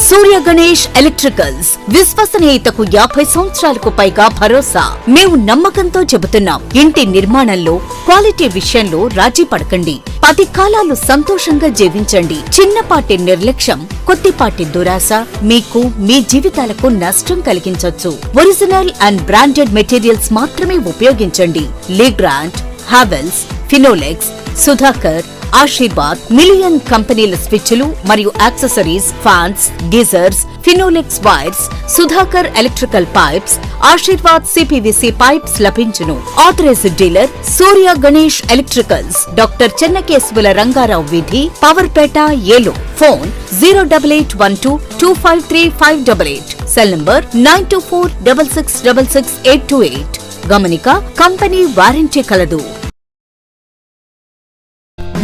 సూర్య Ganesh electricals విశ్వసనీయతకు 50 సంవత్సరాలకు పైగా భరోసా. మేము నమ్మకంతో చెబుతున్నాం, ఇంటి నిర్మాణంలో క్వాలిటీ విషయంలో రాజీ పడకండి. 10 కాలాలు సంతోషంగా జీవించండి. చిన్నపాటి నిర్లక్ష్యం, కొద్దిపాటి దురాశ మీకు మీ జీవితాలకు నష్టం కలిగించొచ్చు. ఒరిజినల్ అండ్ బ్రాండెడ్ మెటీరియల్స్ మాత్రమే ఉపయోగించండి. Legrand, Havells, Finolex, Sudhakar, Ashirvad, million కంపెనీల స్విచ్లు మరియు accessories, fans, geysers, Finolex wires, Sudhakar electrical pipes, Ashirvad CPVC pipes లభించును. Authorised dealer Surya Ganesh electricals, doctor చెన్నకేశవుల రంగారావు వీధి, Powerpet, Eluru. Phone 08812253588. Cell number 9246666828. గమనిక, కంపెనీ వారంటీ కలదు.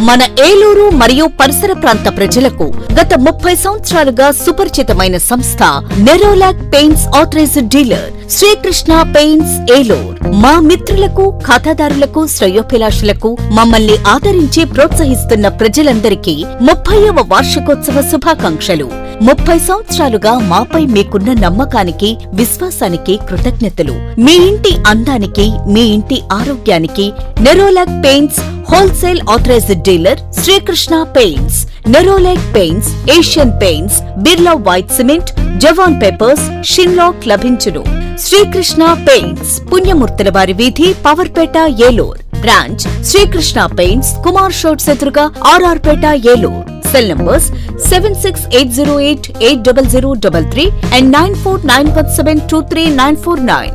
మన ఏలూరు మరియు పరిసర ప్రాంత ప్రజలకు గత 30 సంవత్సరాలుగా సుపరిచితమైన సంస్థ Nerolac paints authorised dealer Srikrishna paints Eluru. మా మిత్రులకు, ఖాతాదారులకు, శ్రేయోభిలాషులకు మమ్మల్ని ఆదరించి ప్రోత్సహిస్తున్న ప్రజలందరికీ 30వ వార్షికోత్సవ శుభాకాంక్షలు. 30 సంవత్సరాలుగా మాపై మీకున్న నమ్మకానికి, విశ్వాసానికి కృతజ్ఞతలు. మీ ఇంటి అందానికి, మీ ఇంటి ఆరోగ్యానికి Nerolac paints wholesale authorized dealer Srikrishna paints. Nerolac paints, Asian paints, Birla white cement, Jawan papers, షిన్లాక్ లభించును. శ్రీకృష్ణ పెయింట్స్, పుణ్యమూర్తుల వారి వీధి, పవర్పేట, ఏలూరు. బ్రాంచ్ శ్రీకృష్ణ పెయింట్స్, కుమార్ షోట్స్ ఎదురుగా, RR Peta, Eluru. Cell numbers 7680880033 and 9491723949.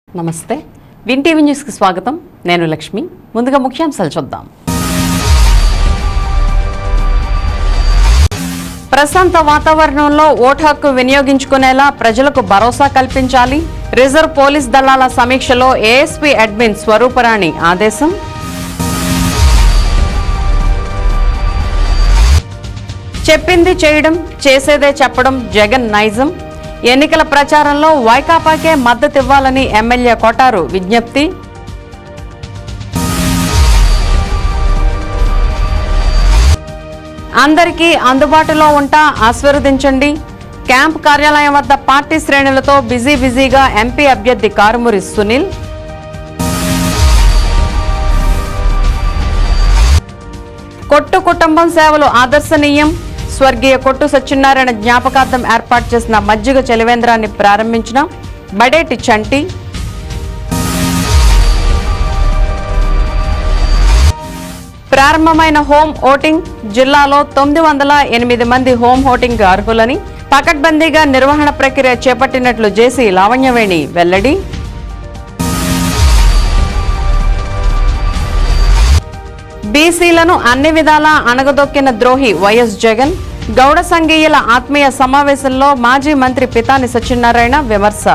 నమస్తే, విన్ టీవీ న్యూస్కి స్వాగతం. నేను లక్ష్మి. ముందుగా ముఖ్యాంశాలు చూద్దాం. ప్రశాంత వాతావరణంలో ఓటు హక్కు వినియోగించుకునేలా ప్రజలకు భరోసా కల్పించాలి. రిజర్వ్ పోలీస్ దళాల సమీక్షలో ఏఎస్పీ అడ్మిన్ స్వరూపరాణి ఆదేశం. చెప్పింది చేయడం, చేసేదే చెప్పడం జగన్ నైజం. ఎన్నికల ప్రచారంలో వైకాపాకే మద్దతివ్వాలని ఎమ్మెల్యే కొటారు విజ్ఞప్తి. అందరికీ అందుబాటులో ఉంటా, ఆశీర్వదించండి. క్యాంప్ కార్యాలయం వద్ద పార్టీ శ్రేణులతో బిజీగా ఎంపీ అభ్యర్థి కారుమూరి సునీల్. కొట్టు కుటుంబం సేవలు ఆదర్శనీయం. స్వర్గీయ కొట్టు సత్యనారాయణ జ్ఞాపకార్థం ఏర్పాటు చేసిన మజ్జిగ చలివేంద్రాన్ని ప్రారంభించిన బడేటి చంటి. ప్రారంభమైన హోమ్ ఓటింగ్. జిల్లాలో 908 మంది హోమ్ ఓటింగ్ అర్హులని పకడ్బందీగా నిర్వహణ ప్రక్రియ చేపట్టినట్లు జేసీ లావణ్యవేణి వెల్లడి. బీసీలను అన్ని విధాలా అణగదొక్కిన ద్రోహి వైఎస్ జగన్. గౌడ సంఘీయుల ఆత్మీయ సమావేశంలో మాజీ మంత్రి పితాని సత్యనారాయణ విమర్శ.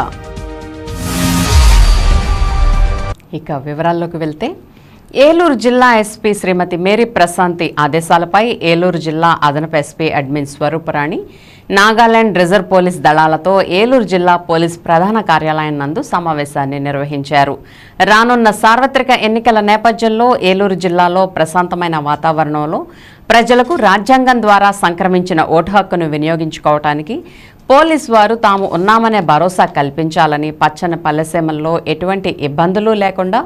ఇక వివరాల్లోకి వెళ్తే, ఏలూరు జిల్లా ఎస్పీ శ్రీమతి మేరీ ప్రశాంతి ఆదేశాలపై ఏలూరు జిల్లా అదనపు SP admin Swarooparani Nagaland reserve police దళాలతో ఏలూరు జిల్లా పోలీస్ ప్రధాన కార్యాలయం నందు సమావేశాన్ని నిర్వహించారు. రానున్న సార్వత్రిక ఎన్నికల నేపథ్యంలో ఏలూరు జిల్లాలో ప్రశాంతమైన వాతావరణంలో ప్రజలకు రాజ్యాంగం ద్వారా సంక్రమించిన ఓటు హక్కును వినియోగించుకోవటానికి పోలీసు వారు తాము ఉన్నామనే భరోసా కల్పించాలని, పచ్చని పల్లెసీమల్లో ఎటువంటి ఇబ్బందులు లేకుండా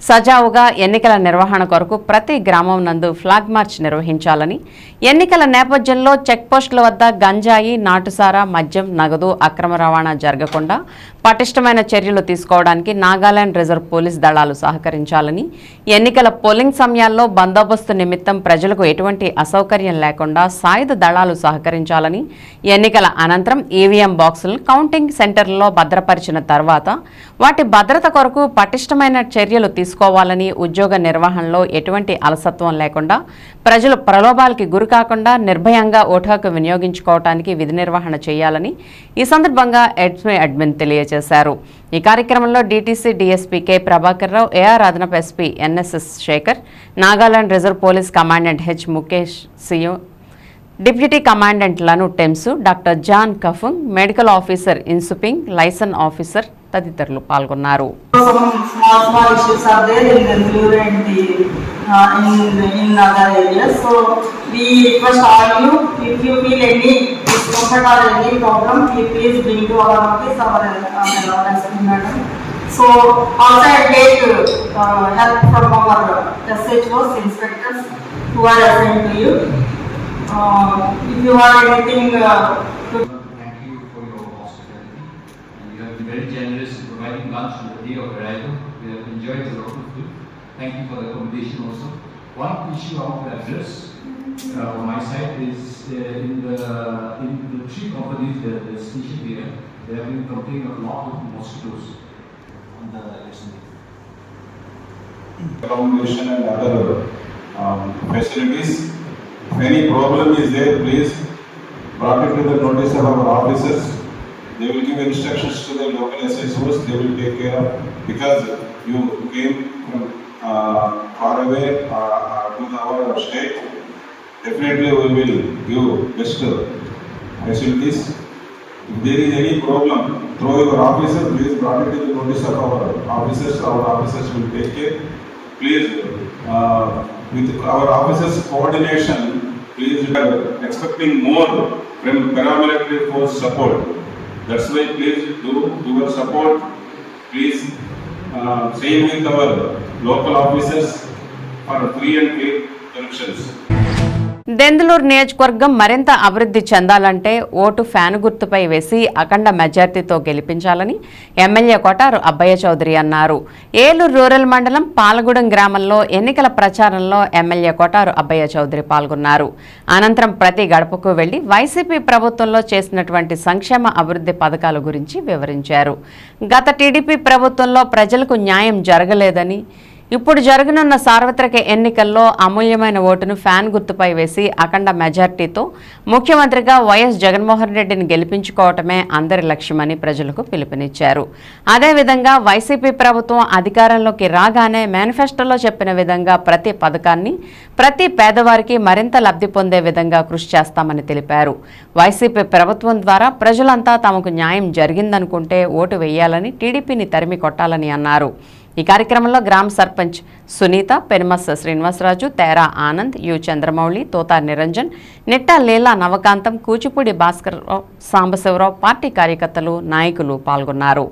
సజావుగా ఎన్నికల నిర్వహణ కొరకు ప్రతి గ్రామం నందు ఫ్లాగ్ మార్చ్ నిర్వహించాలని, ఎన్నికల నేపథ్యంలో చెక్పోస్టుల వద్ద గంజాయి, నాటుసారా, మద్యం, నగదు అక్రమ రవాణా జరగకుండా పటిష్టమైన చర్యలు తీసుకోవడానికి నాగాలాండ్ రిజర్వ్ పోలీస్ దళాలు సహకరించాలని, ఎన్నికల పోలింగ్ సమయాల్లో బందోబస్తు నిమిత్తం ప్రజలకు ఎటువంటి అసౌకర్యం లేకుండా సాయుధ దళాలు సహకరించాలని, ఎన్నికల అనంతరం ఈవీఎం బాక్సులను కౌంటింగ్ సెంటర్లలో భద్రపరిచిన తర్వాత వాటి భద్రత కొరకు పటిష్టమైన చర్యలు తీసుకోవాలని, ఉద్యోగ నిర్వహణలో ఎటువంటి అలసత్వం లేకుండా ప్రజలు ప్రలోభాలకి గురికాకుండా నిర్భయంగా ఓటు హక్కు వినియోగించుకోవడానికి విధి నిర్వహణ చేయాలని ఈ సందర్భంగా ఎస్పీ అడ్మిన్ తెలియజేశారు. ఈ కార్యక్రమంలో DTC DSP K Prabhakar Rao, AR అదనపు SP NSS Sekhar, Nagaland reserve police commandant H Mukesh సియో, డిప్యూటీ కమాండెంట్లను Temsu, doctor John Kaphung, medical officer Insuping, liaison officer తదితరులు పాల్గొన్నారు. So also I take help from our SHOs, inspectors who are assigned to you. If you have anything to... Thank you for your hospitality. And you have been very generous in providing lunch on the day of arrival. We have enjoyed the local food. Thank you for the accommodation also. One issue I want to address on my side is in the three companies that are stationed here, they have been complaining of a lot of mosquitoes on the election day. Accommodation and other facilities. If any problem is there, please brought it to the notice of our officers. They will give instructions to the local SHOs. They will take care of, because you came from far away to our state. Definitely we will give best facilities. If there is any problem, through your officer, please brought it to the notice of our officers. Our officers will take care. Please, with our officers' coordination, please, we are expecting more from paramilitary force support. That's why please do your support. Please same with our local officers for free and fair elections. Denduluru నియోజకవర్గం మరింత అభివృద్ధి చెందాలంటే vote fan గుర్తుపై వేసి అఖండ మెజార్టీతో గెలిపించాలని MLA Kotaru Abbayya Chowdary అన్నారు. Eluru rural మండలం పాలగూడెం గ్రామంలో ఎన్నికల ప్రచారంలో ఎమ్మెల్యే కొటారు అబ్బయ్య చౌదరి పాల్గొన్నారు. అనంతరం ప్రతి గడపకు వెళ్లి వైసీపీ ప్రభుత్వంలో చేసినటువంటి సంక్షేమ అభివృద్ధి పథకాల గురించి వివరించారు. గత టీడీపీ ప్రభుత్వంలో ప్రజలకు న్యాయం జరగలేదని, ఇప్పుడు జరగనున్న సార్వత్రిక ఎన్నికల్లో అమూల్యమైన ఓటును ఫ్యాన్ గుర్తుపై వేసి అఖండ మెజార్టీతో ముఖ్యమంత్రిగా వైఎస్ జగన్మోహన్ రెడ్డిని గెలిపించుకోవటమే అందరి లక్ష్యమని ప్రజలకు పిలుపునిచ్చారు. అదేవిధంగా వైసీపీ ప్రభుత్వం అధికారంలోకి రాగానే మేనిఫెస్టోలో చెప్పిన విధంగా ప్రతి పథకాన్ని ప్రతి పేదవారికి మరింత లబ్ధి పొందే విధంగా కృషి చేస్తామని తెలిపారు. వైసీపీ ప్రభుత్వం ద్వారా ప్రజలంతా తమకు న్యాయం జరిగిందనుకుంటే ఓటు వేయాలని, టీడీపీని తరిమి కొట్టాలని అన్నారు. ఈ కార్యక్రమంలో గ్రామ సర్పంచ్ సునీత, పెనుమస్స శ్రీనివాసరాజు, తేరా ఆనంద్, యు చంద్రమౌళి, తోతా నిరంజన్, నిట్టా లీలా నవకాంతం, కూచిపూడి భాస్కర్ రావు, సాంబశివరావు, పార్టీ కార్యకర్తలు, నాయకులు పాల్గొన్నారు.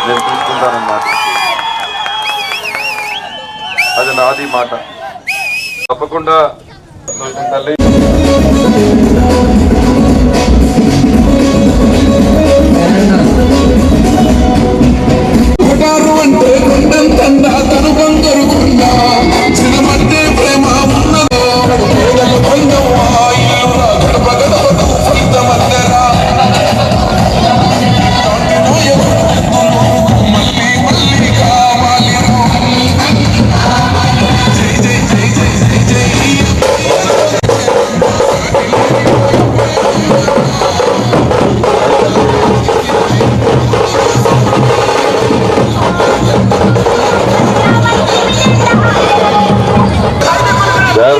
నేను తీసుకుంటానన్నమాట. అది నాది మాట. తప్పకుండా తల్లి జై జై జై జై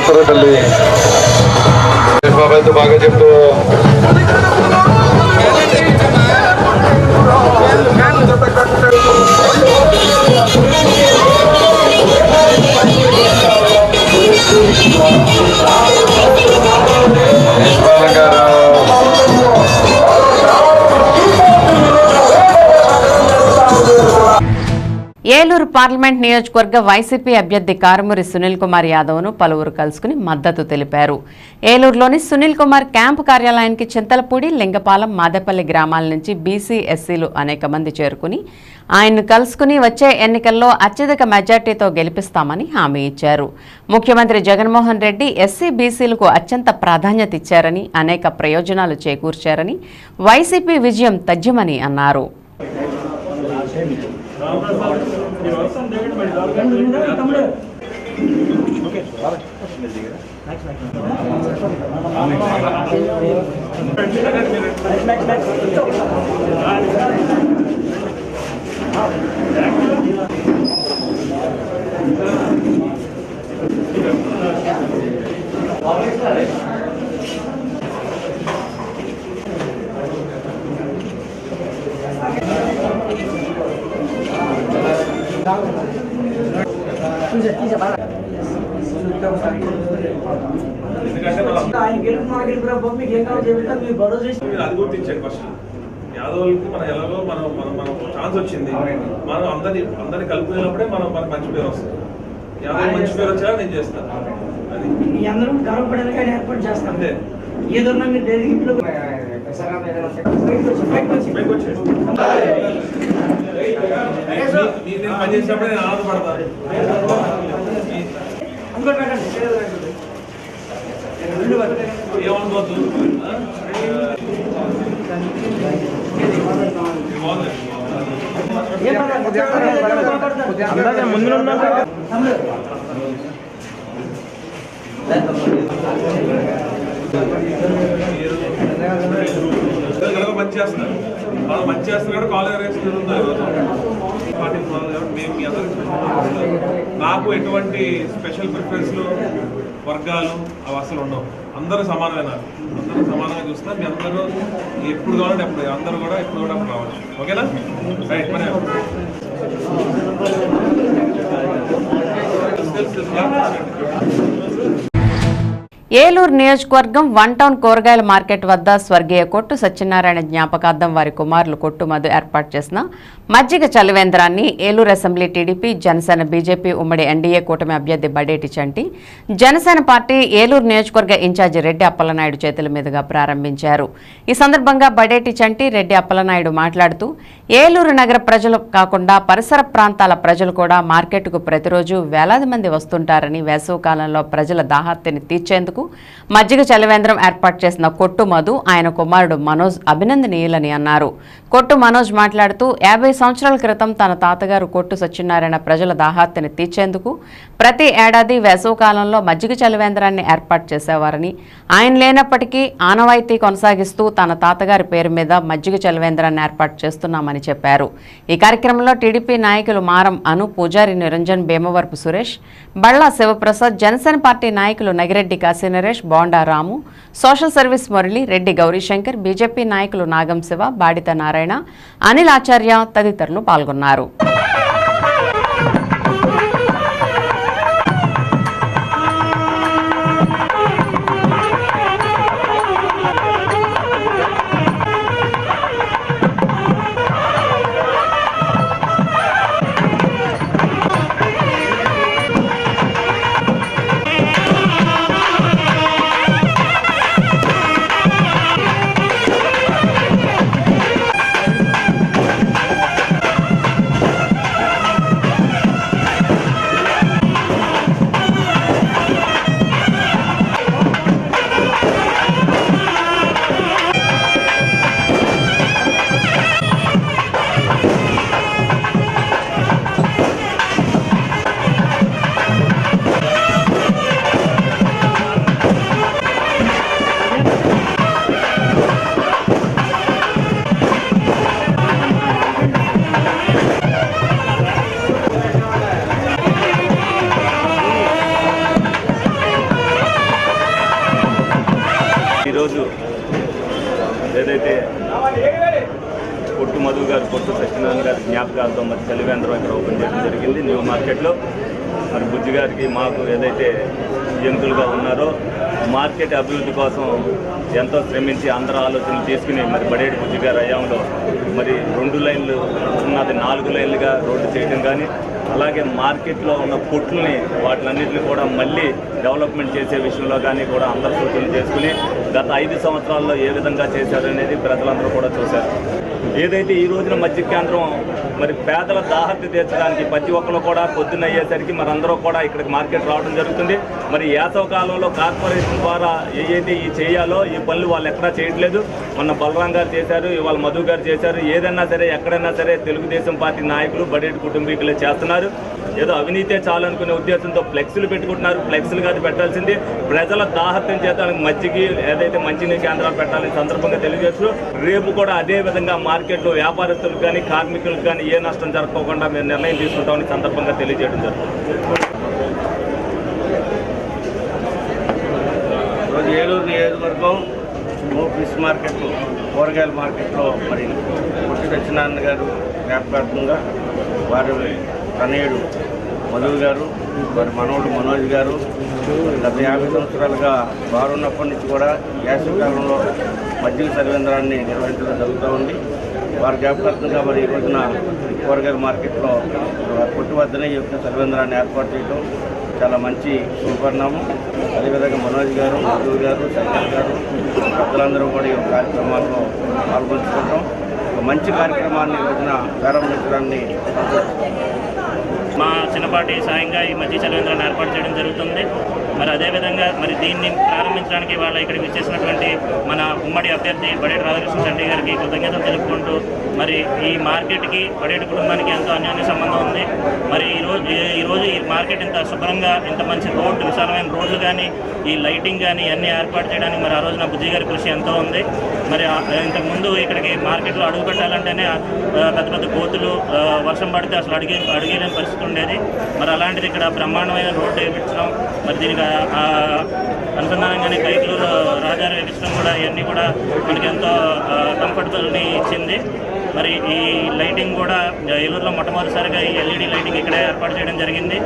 వస్తారు తల్లి. బాబాయ్తో బాగా చెప్తూ ఏలూరు పార్లమెంట్ నియోజకవర్గ వైసీపీ అభ్యర్థి కారుమూరి సునీల్ కుమార్ యాదవ్ను పలువురు కలుసుకుని మద్దతు తెలిపారు. ఏలూరులోని సునీల్ కుమార్ క్యాంపు కార్యాలయానికి చింతలపూడి, లింగపాలెం, మాదేపల్లి గ్రామాల నుంచి బీసీ, ఎస్సీలు అనేక మంది చేరుకుని ఆయన్ను కలుసుకుని వచ్చే ఎన్నికల్లో అత్యధిక మెజార్టీతో గెలిపిస్తామని హామీ ఇచ్చారు. ముఖ్యమంత్రి జగన్మోహన్ రెడ్డి ఎస్సీ, బీసీలకు అత్యంత ప్రాధాన్యత ఇచ్చారని, అనేక ప్రయోజనాలు చేకూర్చారని, వైసీపీ విజయం తథ్యమని అన్నారు. అది గుర్తించండి ఫస్ట్. యాదవులకి మన ఎలాగో మనం ఛాన్స్ వచ్చింది, మనం అందరిని కలుపుకునేటప్పుడే మనకు మంచి పేరు వస్తుంది. యాదవ్ మంచి పేరు వచ్చా నేను చేస్తాను. అది అందరూ గర్వపడేలాగా ఏర్పాటు చేస్తాను. అంతే. ఏదన్నా మీరు డైలీ ఇంట్లో పని చేసినప్పుడే నేను ఆనందపడతాను. ఏమనుకోవద్దు. మంచి చేస్తున్నారు, వాళ్ళు మంచి చేస్తున్నారు కూడా కాలేజ్ వేస్తున్నారు. నాకు ఎటువంటి స్పెషల్ ప్రిఫరెన్స్లు, వర్గాలు అవి అసలు ఉండవు. అందరూ సమానమైన, అందరూ సమానంగా చూస్తారు. మీ అందరూ ఎప్పుడు కావాలంటే ఎప్పుడు, అందరూ కూడా ఎప్పుడు కూడా అప్పుడు రావచ్చు. ఓకేనా? రైట్. మరి ఏలూరు నియోజకవర్గం వన్ టౌన్ కూరగాయల మార్కెట్ వద్ద స్వర్గీయ కొట్టు సత్యనారాయణ జ్ఞాపకార్థం వారి కుమారులు కొట్టు మధు ఏర్పాటు చేసిన మజ్జిగ చలివేంద్రాన్ని Eluru assembly TDP, Janasena, BJP ఉమ్మడి ఎన్డీఏ కూటమి అభ్యర్థి బడేటి చంటి, జనసేన పార్టీ ఏలూరు నియోజకవర్గ ఇన్ఛార్జి రెడ్డి అప్పలనాయుడు చేతుల మీదుగా ప్రారంభించారు. ఈ సందర్భంగా బడేటి చంటి, రెడ్డి అప్పలనాయుడు మాట్లాడుతూ ఏలూరు నగర ప్రజలు కాకుండా పరిసర ప్రాంతాల ప్రజలు కూడా మార్కెట్కు ప్రతిరోజు వేలాది మంది వస్తుంటారని, వేసవి కాలంలో ప్రజల దాహార్తిని తీర్చేందుకు మజ్జిగ చలివేంద్రం ఏర్పాటు చేసిన కొట్టు మధు, ఆయన కుమారుడు మనోజ్ అభినందనీయులని అన్నారు. కొట్టు మనోజ్ మాట్లాడుతూ 50 సంవత్సరాల క్రితం తన తాతగారు కొట్టు సత్యనారాయణ ప్రజల దాహార్తిని తీర్చేందుకు ప్రతి ఏడాది వేసవి కాలంలో మజ్జిగ చలివేంద్రాన్ని ఏర్పాటు చేసేవారని, ఆయన లేనప్పటికీ ఆనవాయితీ కొనసాగిస్తూ తన తాతగారి పేరు మీద మజ్జిగ చలివేంద్రాన్ని ఏర్పాటు చేస్తున్నామని చెప్పారు. ఈ కార్యక్రమంలో టీడీపీ నాయకులు మారం అను, పూజారి నిరంజన్, భీమవరపు సురేష్, బళ్ళా శివప్రసాద్, జనసేన పార్టీ నాయకులు Nagireddy Kasi Naresh, Bonda Ramu, social service Murali, Reddy Gowrishankar, BJP నాయకులు నాగం శివ, బాడిత నారాయణ, అనిల్ ఆచార్య తదితరులు పాల్గొన్నారు. ఏదైతే పొట్టు మధు గారు, పొట్టు సత్యనారాయణ గారి జ్ఞాపకాలతో మరి చలివేంద్రం ఇక్కడ ఓపెన్ చేయడం జరిగింది న్యూ మార్కెట్లో. మరి బుజ్జి గారికి మాకు ఏదైతే జంతువులుగా ఉన్నారో మార్కెట్ అభివృద్ధి కోసం ఎంతో శ్రమించి అందరూ ఆలోచనలు తీసుకుని మరి బడేటి బుజ్జి గారి హయాంలో మరి 2 లైన్లు ఉన్నది 4 లైన్లుగా రోడ్డు చేయడం కానీ, అలాగే మార్కెట్లో ఉన్న పొట్లని వాటిలన్నింటినీ కూడా మళ్ళీ డెవలప్మెంట్ చేసే విషయంలో కానీ కూడా అందరు సూచనలు చేసుకుని గత 5 సంవత్సరాల్లో ఏ విధంగా చేశారనేది ప్రజలందరూ కూడా చూశారు. ఏదైతే ఈ రోజున మధ్య కేంద్రం మరి పేదల దాహత్తి తీర్చడానికి ప్రతి ఒక్కరు కూడా పొద్దున్న అయ్యేసరికి మరి అందరూ కూడా ఇక్కడికి మార్కెట్ రావడం జరుగుతుంది. మరి వేసవ కాలంలో కార్పొరేషన్ ద్వారా ఏదైతే ఈ చేయాలో ఈ పనులు వాళ్ళు ఎక్కడా చేయట్లేదు. మొన్న బలరాం గారు చేశారు, ఇవాళ మధు గారు చేశారు. ఏదైనా సరే ఎక్కడైనా సరే తెలుగుదేశం పార్టీ నాయకులు బడేటి కుటుంబీకులే చేస్తున్నారు. ఏదో అవినీతే చాలు అనుకునే ఉద్దేశంతో ఫ్లెక్స్లు పెట్టుకుంటున్నారు. ఫ్లెక్స్లు కాదు పెట్టాల్సింది ప్రజల దాహత్యం చేత మజ్జిగి ఏదైతే మంచినీటి కేంద్రాలు పెట్టాలని సందర్భంగా తెలియజేస్తూ రేపు కూడా అదే విధంగా మార్కెట్లో వ్యాపారస్తులకు కానీ కార్మికులకు కానీ ఏ నష్టం జరగకుండా మేము నిర్ణయం తీసుకుంటామని సందర్భంగా తెలియజేయడం జరుగుతుంది. ఈరోజు ఏలూరు నియోజకవర్గం ఫిష్ మార్కెట్, కూరగాయల మార్కెట్లో మరి పొట్టి సత్యనారాయణ గారు జ్ఞాపకార్థంగా వారి తనయుడు మధు గారు, వారి మనవడు మనోజ్ గారు గత 50 సంవత్సరాలుగా వారు ఉన్నప్పటి నుంచి కూడా వేసవికాలంలో మజ్జిగ చలివేంద్రాన్ని నిర్వహించడం జరుగుతూ ఉంది. వారి జ్ఞాపకార్థంగా మరి ఈ రోజున కూరగాయల మార్కెట్లో పొట్టి వద్దనే ఈ యొక్క చలివేంద్రాన్ని ఏర్పాటు చేయడం చాలా మంచి శుభపరిణామం. అదేవిధంగా మనోజ్ గారు, మధు గారు, శంకర్ గారు పెద్దలందరూ కూడా ఈ కార్యక్రమాల్లో పాల్గొంచుకుంటాం. ఒక మంచి కార్యక్రమాన్ని ఈ రోజున ప్రారంభించడాన్ని మా చిన్నపాటి సాయంగా ఈ మధ్య చలివేంద్రాన్ని ఏర్పాటు చేయడం జరుగుతుంది. మరి అదేవిధంగా మరి దీన్ని ప్రారంభించడానికి వాళ్ళ ఇక్కడికి విచ్చేసినటువంటి మన ఉమ్మడి అభ్యర్థి బడేటి రాధాకృష్ణ చంటి గారికి కృతజ్ఞతలు తెలుపుకుంటూ మరి ఈ మార్కెట్కి బడేటి కుటుంబానికి ఎంతో అన్యోన్య సంబంధం ఉంది. మరి ఈరోజు ఈ మార్కెట్ ఇంత శుభ్రంగా ఇంత మంచి రోడ్డు, విశాలమైన రోడ్లు కానీ ఈ లైటింగ్ కానీ అన్నీ ఏర్పాటు చేయడానికి మరి ఆ రోజున బుజ్జి గారి కృషి ఎంతో ఉంది. మరి ఇంతకుముందు ఇక్కడికి మార్కెట్లో అడుగు పెట్టాలంటేనే పెద్ద పెద్ద కోతులు, వర్షం పడితే అసలు అడిగేలేని పరిస్థితి ఉండేది. మరి అలాంటిది ఇక్కడ బ్రహ్మాండమైన రోడ్డు వేయించడం, మరి దీనికి అనుసంధానంగానే కైకలూరు రహదారి వేయించడం కూడా ఇవన్నీ కూడా మనకి ఎంతో కంఫర్టబుల్ని ఇచ్చింది. మరి ఈ లైటింగ్ కూడా ఏలూరులో మొట్టమొదటిసారిగా ఈ ఎల్ఈడి లైటింగ్ ఇక్కడే ఏర్పాటు చేయడం జరిగింది.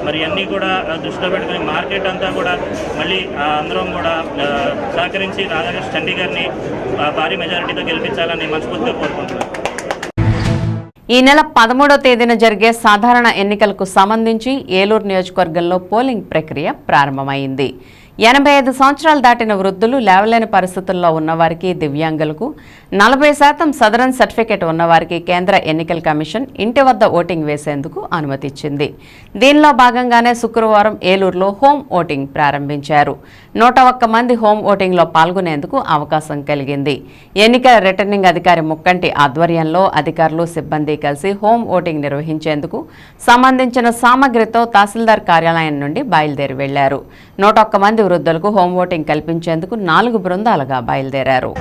మరి అన్నీ కూడా దృష్టిలో పెట్టుకుని మార్కెట్ అంతా కూడా మళ్ళీ అందరం కూడా సహకరించి రాధాకృష్ణ చంటి గారిని భారీ మెజారిటీతో గెలిపించాలని మనస్ఫూర్తిగా కోరుకుంటున్నాను. ఈ నెల 13వ తేదీన జరిగే సాధారణ ఎన్నికలకు సంబంధించి ఏలూరు నియోజకవర్గంలో పోలింగ్ ప్రక్రియ ప్రారంభమైంది. 85 సంవత్సరాలు దాటిన వృద్ధులు, లేవలేని పరిస్థితుల్లో ఉన్నవారికి, దివ్యాంగులకు, 40% సదరన్ సర్టిఫికేట్ ఉన్నవారికి కేంద్ర ఎన్నికల కమిషన్ ఇంటి వద్ద ఓటింగ్ వేసేందుకు అనుమతిచ్చింది. దీనిలో భాగంగానే శుక్రవారం ఏలూరులో హోమ్ ఓటింగ్ ప్రారంభించారు. 101 మంది హోమ్ ఓటింగ్లో పాల్గొనేందుకు అవకాశం కలిగింది. ఎన్నికల రిటర్నింగ్ అధికారి ముక్కంటి ఆధ్వర్యంలో అధికారులు, సిబ్బంది కలిసి హోమ్ ఓటింగ్ నిర్వహించేందుకు సంబంధించిన సామగ్రితో తహసీల్దార్ కార్యాలయం నుండి బయలుదేరి వెళ్లారు. 101 మంది వృద్ధులకు హోం ఓటింగ్ కల్పించేందుకు 4 బృందాలుగా బయలుదేరారు.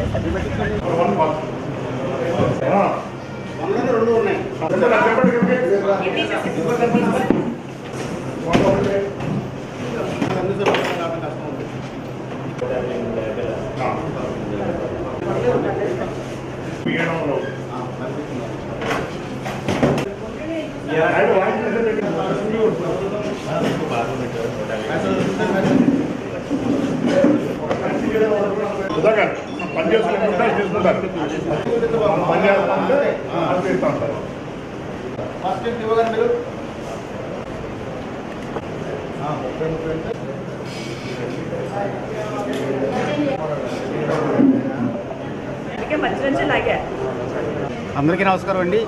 అందరికీ నమస్కారం అండి.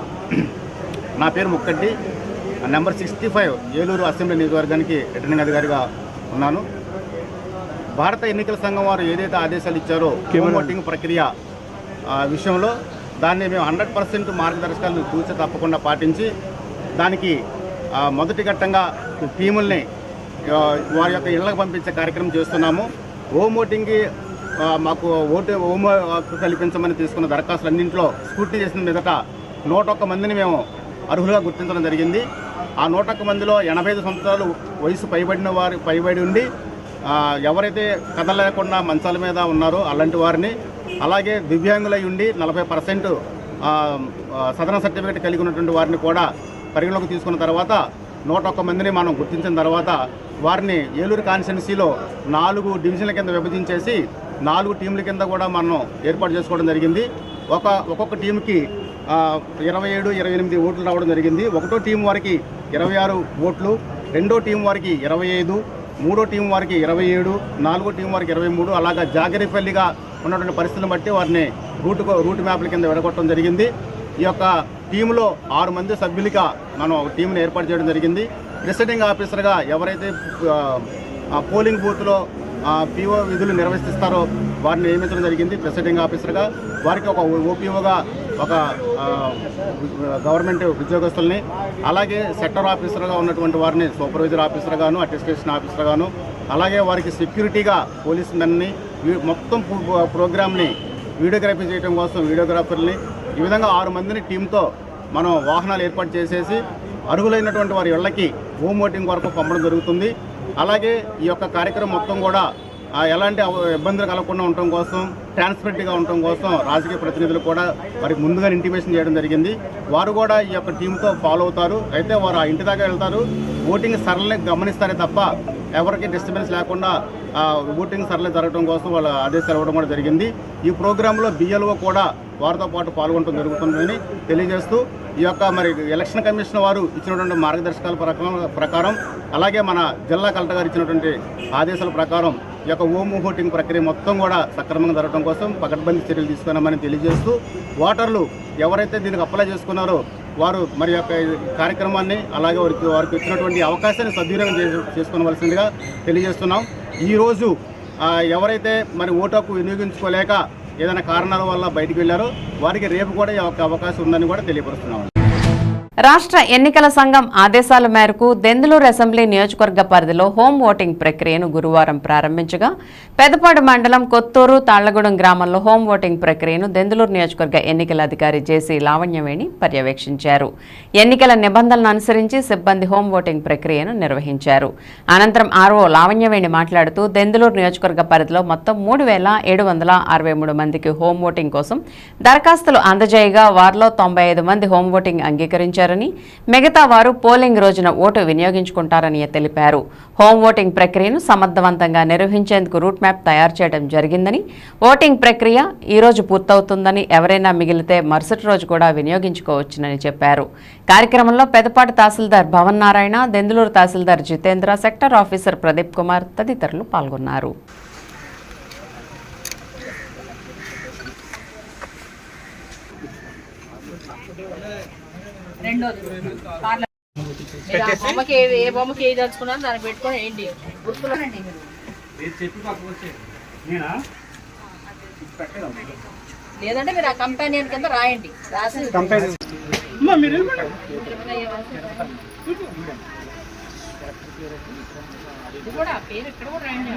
నా పేరు ముక్కంటి, నెంబర్ 65 ఏలూరు అసెంబ్లీ నియోజకవర్గానికి రిటర్నింగ్ అధికారిగా ఉన్నాను. భారత ఎన్నికల సంఘం వారు ఏదైతే ఆదేశాలు ఇచ్చారో హోమ్ ఓటింగ్ ప్రక్రియ విషయంలో దాన్ని మేము 100% మార్గదర్శకాలను తూచ తప్పకుండా పాటించి దానికి మొదటి ఘట్టంగా టీముల్ని వారి యొక్క ఇళ్లకు పంపించే కార్యక్రమం చేస్తున్నాము. హోమ్ ఓటింగ్కి మాకు హోమ్ కల్పించమని తీసుకున్న దరఖాస్తులన్నింటిలో స్క్రూటినీ చేసిన మీదట 101 మందిని మేము అర్హులుగా గుర్తించడం జరిగింది. ఆ 101 మందిలో 85 సంవత్సరాలు వయసు పైబడి ఉండి ఎవరైతే కదలలేకుండా మంచాల మీద ఉన్నారో అలాంటి వారిని, అలాగే దివ్యాంగులై ఉండి 40% సదరన్ సర్టిఫికేట్ కలిగి ఉన్నటువంటి వారిని కూడా పరిగణలోకి తీసుకున్న తర్వాత 101 మందిని మనం గుర్తించిన తర్వాత వారిని ఏలూరు కాన్స్టిట్యున్సీలో 4 డివిజన్ల కింద విభజించేసి 4 టీంల కింద కూడా మనం ఏర్పాటు చేసుకోవడం జరిగింది. ఒక్కొక్క టీంకి 27-28 ఓట్లు రావడం జరిగింది. 1వ టీం వారికి 26 ఓట్లు, 2వ టీం వారికి 25, 3వ టీం వారికి 27, 4వ టీం వారికి 23, అలాగా జాగరిపల్లిగా ఉన్నటువంటి పరిస్థితులను బట్టి వారిని రూట్ మ్యాప్ల కింద విడగొట్టడం జరిగింది. ఈ యొక్క టీంలో 6 మంది సభ్యులుగా మనం టీంని ఏర్పాటు చేయడం జరిగింది. ప్రిసైడింగ్ ఆఫీసర్గా ఎవరైతే పోలింగ్ బూత్లో పీఓ విధులు నిర్వహిస్తారో వారిని నియమించడం జరిగింది ప్రిసైడింగ్ ఆఫీసర్గా. వారికి ఒక ఓపీఓగా ఒక గవర్నమెంట్ ఉద్యోగస్తుల్ని, అలాగే సెక్టర్ ఆఫీసర్గా ఉన్నటువంటి వారిని సూపర్వైజర్ ఆఫీసర్గాను, అటెస్టేషన్ ఆఫీసర్గాను, అలాగే వారికి సెక్యూరిటీగా పోలీస్ మెన్ని, మొత్తం ప్రోగ్రామ్ని వీడియోగ్రఫీ చేయడం కోసం వీడియోగ్రాఫర్ని, ఈ విధంగా 6 మందిని టీంతో మనం వాహనాలు ఏర్పాటు చేసేసి అర్హులైనటువంటి వారి ఇళ్లకి హోమ్ ఓటింగ్ వరకు పంపడం జరుగుతుంది. అలాగే ఈ యొక్క కార్యక్రమం మొత్తం కూడా ఎలాంటి ఇబ్బందులు కలగకుండా ఉండటం కోసం, ట్రాన్స్పరెంట్గా ఉండటం కోసం రాజకీయ ప్రతినిధులు కూడా వారికి ముందుగా ఇంటిమేషన్ చేయడం జరిగింది. వారు కూడా ఈ యొక్క టీంతో ఫాలో అవుతారు. అయితే వారు ఆ ఇంటి దాకా వెళ్తారు, ఓటింగ్ సరళిని గమనిస్తారే తప్ప ఎవరికి డిస్టర్బెన్స్ లేకుండా ఓటింగ్ సరళి జరగడం కోసం వాళ్ళ ఆదేశాలు ఇవ్వడం కూడా జరిగింది. ఈ ప్రోగ్రాంలో బిఎల్ఓ కూడా వారితో పాటు పాల్గొనడం జరుగుతుందని తెలియజేస్తూ, ఈ యొక్క మరి ఎలక్షన్ కమిషన్ వారు ఇచ్చినటువంటి మార్గదర్శకాల ప్రకారం, అలాగే మన జిల్లా కలెక్టర్ గారు ఇచ్చినటువంటి ఆదేశాల ప్రకారం ఈ యొక్క హోమ్ ఓటింగ్ ప్రక్రియ మొత్తం కూడా సక్రమంగా జరగడం కోసం పకడ్బందీ చర్యలు తీసుకున్నామని తెలియజేస్తూ, ఓటర్లు ఎవరైతే దీనికి అప్లై చేసుకున్నారో వారు మరి యొక్క కార్యక్రమాన్ని, అలాగే వారికి ఇచ్చినటువంటి అవకాశాన్ని సద్వినియోగం చేసుకోవలసిందిగా తెలియజేస్తున్నాం. ఈరోజు ఎవరైతే మరి ఓటు హక్కు వినియోగించుకోలేక ఏదైనా కారణాల వల్ల బయటికి వెళ్ళారో వారికి రేపు కూడా ఈ అవకాశం ఉందని కూడా తెలియపరుస్తున్నాం. రాష్ట్ర ఎన్నికల సంఘం ఆదేశాల మేరకు దెందులూరు అసెంబ్లీ నియోజకవర్గ పరిధిలో హోమ్ ఓటింగ్ ప్రక్రియను గురువారం ప్రారంభించగా పెదపాడు మండలం కొత్తూరు తాళ్లగూడెం గ్రామంలో హోమ్ ఓటింగ్ ప్రక్రియను దెందులూరు నియోజకవర్గ ఎన్నికల అధికారి జేసీ లావణ్యవేణి పర్యవేక్షించారు. ఎన్నికల నిబంధనలను అనుసరించి సిబ్బంది హోమ్ ఓటింగ్ ప్రక్రియను నిర్వహించారు. అనంతరం ఆర్ఓ లావణ్యవేణి మాట్లాడుతూ దెందులూరు నియోజకవర్గ పరిధిలో మొత్తం 3,763 మందికి హోమ్ ఓటింగ్ కోసం దరఖాస్తులు అందజేయగా వారిలో 95 మంది హోమ్ ఓటింగ్ అంగీకరించారు. మిగతా వారు పోలింగ్ రోజున ఓటు వినియోగించుకుంటారని తెలిపారు. హోమ్ ఓటింగ్ ప్రక్రియను సమర్థవంతంగా నిర్వహించేందుకు రూట్ మ్యాప్ తయారు చేయడం జరిగిందని, ఓటింగ్ ప్రక్రియ ఈ రోజు పూర్తవుతుందని, ఎవరైనా మిగిలితే మరుసటి రోజు కూడా వినియోగించుకోవచ్చునని చెప్పారు. కార్యక్రమంలో పెదపాటి తహసీల్దార్ భవన్ నారాయణ, దెందులూరు తహసీల్దార్ జితేంద్ర, సెక్టర్ ఆఫీసర్ ప్రదీప్ కుమార్ తదితరులు పాల్గొన్నారు. ఏ బొమ్మకి ఏ దలుచుకున్నారు దాన్ని పెట్టుకొని ఏంటి గుర్తులండి లేదంటే మీరు ఆ కంపెనీయన్ కింద రాయండి, రాసి ఇది కూడా పేరు ఇక్కడ కూడా రాయండి.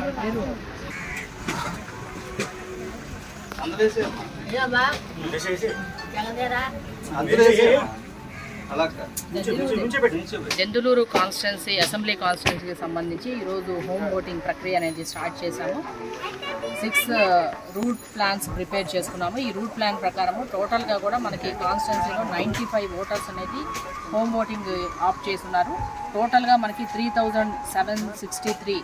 దెందులూరు కాన్స్టిట్యున్సీ అసెంబ్లీ కాన్స్టిట్యున్సీకి సంబంధించి ఈరోజు హోమ్ ఓటింగ్ ప్రక్రియ అనేది స్టార్ట్ చేశాము. 6 రూట్ ప్లాన్స్ ప్రిపేర్ చేసుకున్నాము. ఈ రూట్ ప్లాన్ ప్రకారము టోటల్గా కూడా మనకి కాన్స్టిట్యున్సీలో 95 ఓటర్స్ అనేది హోమ్ ఓటింగ్ ఆప్ట్ చేస్తున్నారు. టోటల్గా మనకి 3,763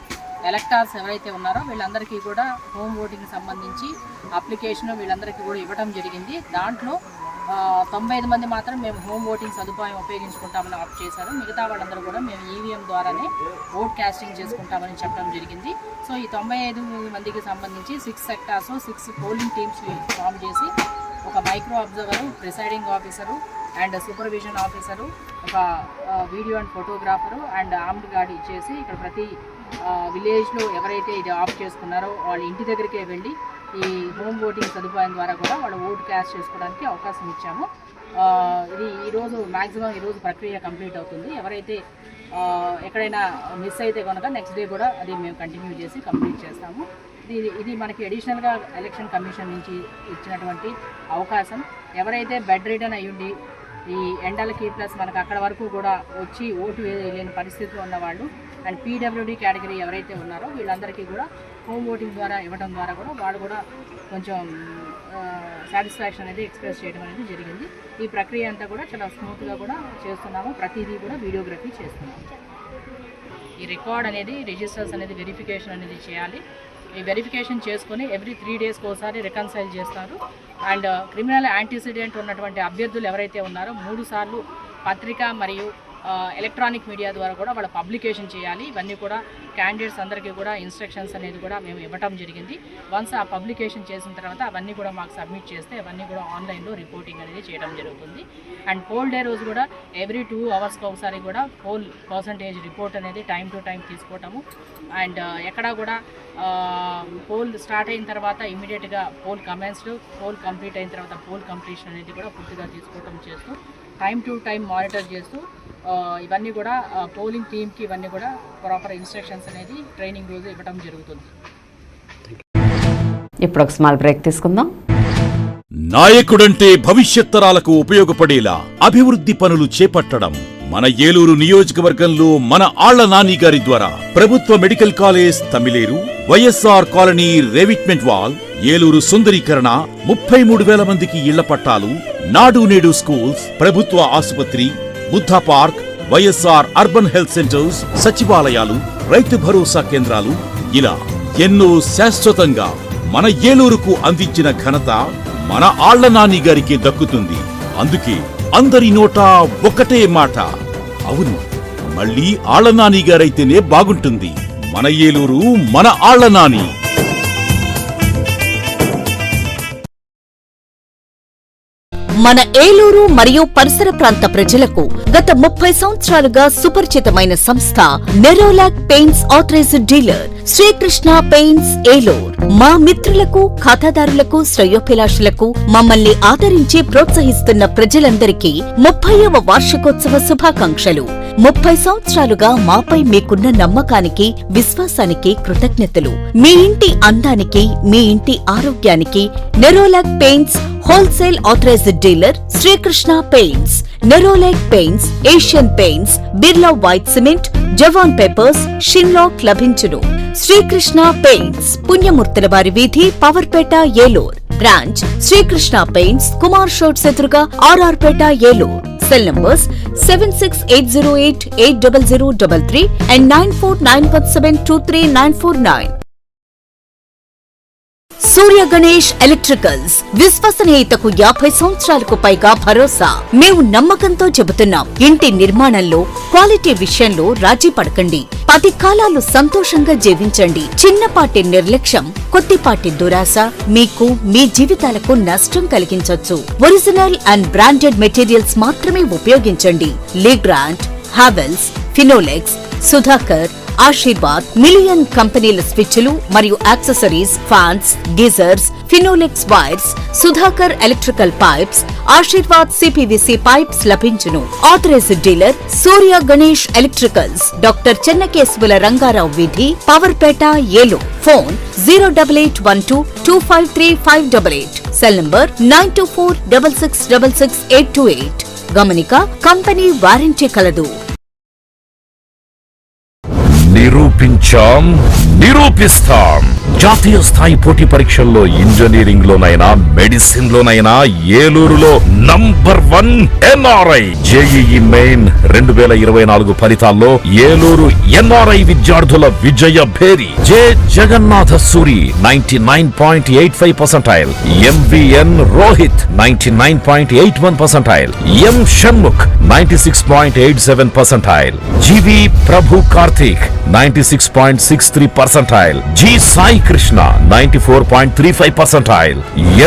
ఎలక్టార్స్ ఎవరైతే ఉన్నారో వీళ్ళందరికీ కూడా హోమ్ ఓటింగ్కి సంబంధించి అప్లికేషన్ వీళ్ళందరికీ కూడా ఇవ్వడం జరిగింది. దాంట్లో 95 మంది మాత్రం మేము హోమ్ ఓటింగ్ సదుపాయం ఉపయోగించుకుంటామని ఆప్ట్ చేశారు. మిగతా వాళ్ళందరూ కూడా మేము ఈవీఎం ద్వారానే ఓట్ క్యాస్టింగ్ చేసుకుంటామని చెప్పడం జరిగింది. సో ఈ 95 మందికి సంబంధించి 6 సెక్టార్స్ 6 పోలింగ్ టీమ్స్ ఫామ్ చేసి ఒక micro observer, presiding officer and supervision officer, ఒక video and photographer and armed guard ఇచ్చేసి ఇక్కడ ప్రతి విలేజ్లో ఎవరైతే ఇది ఆప్ట్ చేసుకున్నారో వాళ్ళ ఇంటి దగ్గరికే వెళ్ళి ఈ హోమ్ ఓటింగ్ సదుపాయం ద్వారా కూడా వాళ్ళు ఓటు క్యాస్ట్ చేసుకోవడానికి అవకాశం ఇచ్చాము. ఇది ఈరోజు మ్యాక్సిమం ఈరోజు ప్రక్రియ కంప్లీట్ అవుతుంది. ఎవరైతే ఎక్కడైనా మిస్ అయితే కనుక నెక్స్ట్ డే కూడా అది మేము కంటిన్యూ చేసి కంప్లీట్ చేస్తాము. ఇది మనకి అడిషనల్గా ఎలక్షన్ కమిషన్ నుంచి ఇచ్చినటువంటి అవకాశం. ఎవరైతే బెడ్ రిటర్న్ అయ్యుండి ఈ ఎండలకి ప్లస్ మనకు అక్కడ వరకు కూడా వచ్చి ఓటు వేయలేని పరిస్థితిలో ఉన్నవాళ్ళు అండ్ పీడబ్ల్యూడీ కేటగిరీ ఎవరైతే ఉన్నారో వీళ్ళందరికీ కూడా హోమ్ ఓటింగ్ ద్వారా ఇవ్వడం ద్వారా కూడా వాళ్ళు కూడా కొంచెం సాటిస్ఫాక్షన్ అనేది ఎక్స్ప్రెస్ చేయడం అనేది జరిగింది. ఈ ప్రక్రియ అంతా కూడా చాలా స్మూత్గా కూడా చేస్తున్నాము. ప్రతిదీ కూడా వీడియోగ్రఫీ చేస్తున్నాము. ఈ రికార్డ్ అనేది రిజిస్టర్స్ అనేది వెరిఫికేషన్ అనేది చేయాలి. ఈ వెరిఫికేషన్ చేసుకొని ఎవ్రీ 3 డేస్కి ఒకసారి రికన్సైల్ చేస్తారు. అండ్ క్రిమినల్ యాంటీసిడెంట్ ఉన్నటువంటి అభ్యర్థులు ఎవరైతే ఉన్నారో 3 సార్లు పత్రిక మరియు ఎలక్ట్రానిక్ మీడియా ద్వారా కూడా వాళ్ళ పబ్లికేషన్ చేయాలి. ఇవన్నీ కూడా క్యాండిడేట్స్ అందరికీ కూడా ఇన్స్ట్రక్షన్స్ అనేది కూడా మేము ఇవ్వటం జరిగింది. వన్స్ ఆ పబ్లికేషన్ చేసిన తర్వాత అవన్నీ కూడా మాకు సబ్మిట్ చేస్తే అవన్నీ కూడా ఆన్లైన్లో రిపోర్టింగ్ అనేది చేయడం జరుగుతుంది. అండ్ పోల్ డే రోజు కూడా ఎవ్రీ 2 అవర్స్కి ఒకసారి కూడా పోల్ పర్సంటేజ్ రిపోర్ట్ అనేది టైం టు టైం తీసుకోవటము. అండ్ ఎక్కడా కూడా పోల్ స్టార్ట్ అయిన తర్వాత ఇమీడియట్గా పోల్ కమెన్స్డ్, పోల్ కంప్లీట్ అయిన తర్వాత పోల్ కంప్లీషన్ అనేది కూడా పూర్తిగా తీసుకోవటం చేస్తూ టైం టు టైం మానిటర్ చేస్తూ ఇవన్నీ కూడా పోలింగ్ టీమ్కి ఇవన్నీ కూడా ప్రాపర్ ఇన్స్ట్రక్షన్స్ అనేది ట్రైనింగ్ రోజు ఇవ్వడం జరుగుతుంది. ఇప్పుడు ఒక స్మాల్ బ్రేక్ తీసుకుందాం. నాయకుడంటే భవిష్యత్ తరాలకు ఉపయోగపడేలా అభివృద్ధి పనులు చేపట్టడం. మన ఏలూరు నియోజకవర్గంలో మన ఆళ్ల నాని గారి ద్వారా ప్రభుత్వ medical college Tammileru, YSR colony revetment wall, Eluru సుందరీకరణ, 33,000 మందికి ఇళ్ల పట్టాలు, నాడు నేడు స్కూల్స్, ప్రభుత్వ ఆసుపత్రి, Buddha park, YSR urban health centres, సచివాలయాలు, రైతు భరోసా కేంద్రాలు, ఇలా ఎన్నో శాశ్వతంగా మన ఏలూరుకు అందించిన ఘనత మన ఆళ్ల నాని గారికి దక్కుతుంది. అందుకే అందరి నోట ఒకటే మాట, అవును మళ్ళీ ఆళ్ల నాని గారైతేనే బాగుంటుంది. మన ఏలూరు, మన ఆళ్ల నాని. మన ఏలూరు మరియు పరిసర ప్రాంత ప్రజలకు గత 30 సంవత్సరాలుగా సుపరిచితమైన సంస్థ Nerolac paints authorised dealer Srikrishna paints Eluru. మా మిత్రులకు, ఖాతాదారులకు, శ్రేయోభిలాషులకు మమ్మల్ని ఆదరించి ప్రోత్సహిస్తున్న ప్రజలందరికీ 30వ వార్షికోత్సవ శుభాకాంక్షలు. 30 సంవత్సరాలుగా మాపై మీకున్న నమ్మకానికి, విశ్వాసానికి కృతజ్ఞతలు. మీ ఇంటి అందానికి, మీ ఇంటి ఆరోగ్యానికి Nerolac paints wholesale authorized dealer Srikrishna paints. Nerolac paints, Asian paints, Birla white cement, Jawan papers, షిన్లాక్ లభించును. శ్రీకృష్ణ పెయింట్స్, పుణ్యమూర్తుల వారి వీధి, పవర్పేట, ఏలూర్. బ్రాంచ్ శ్రీకృష్ణ పెయింట్స్, కుమార్ షోట్స్ ఎదురుగా, RR Peta, Eluru. Cell numbers 7680880033 and 9491723949. Surya Ganesh electricals, విశ్వసనీయతకు 50 సంవత్సరాలకు పైగా భరోసా. మేము నమ్మకంతో చెబుతున్నాం, ఇంటి నిర్మాణంలో క్వాలిటీ విషయంలో రాజీ పడకండి. 10 కాలాలు సంతోషంగా జీవించండి. చిన్నపాటి నిర్లక్ష్యం, కొద్దిపాటి దురాశ మీకు మీ జీవితాలకు నష్టం కలిగించొచ్చు. ఒరిజినల్ అండ్ బ్రాండెడ్ మెటీరియల్స్ మాత్రమే ఉపయోగించండి. Legrand, Havells, Finolex, Sudhakar, Ashirvad, million కంపెనీల స్విచ్లు మరియు accessories, fans, geysers, Finolex wires, Sudhakar electrical pipes, Ashirvad CPVC pipes లభించును. Authorised dealer Surya Ganesh electricals, doctor చెన్నకేశవుల రంగారావు వీధి, Powerpet, Eluru. Phone 08812253588. Cell number 9246666828. గమనిక, కంపెనీ వారంటీ కలదు. నిరూపించాం, నిరూపిస్తాం. జాతీయ స్థాయి పోటీ పరీక్షల్లో ఇంజనీరింగ్ లోనైనా, మెడిసిన్ లోనైనా ఏలూరులో నంబర్ 1 ఎన్ఆర్ఐ. జేఈఈ మెయిన్ 2024 ఫలితాల్లో ఏలూరు ఎన్ఆర్ఐ విద్యార్థుల విజయ భేరి. J Jagannatha Suri 99.85%, MVN Rohit 99.81%, M Shanmukh 96.87%, GV Prabhu Karthik 96.63%, G Sai Krishna 94.35%,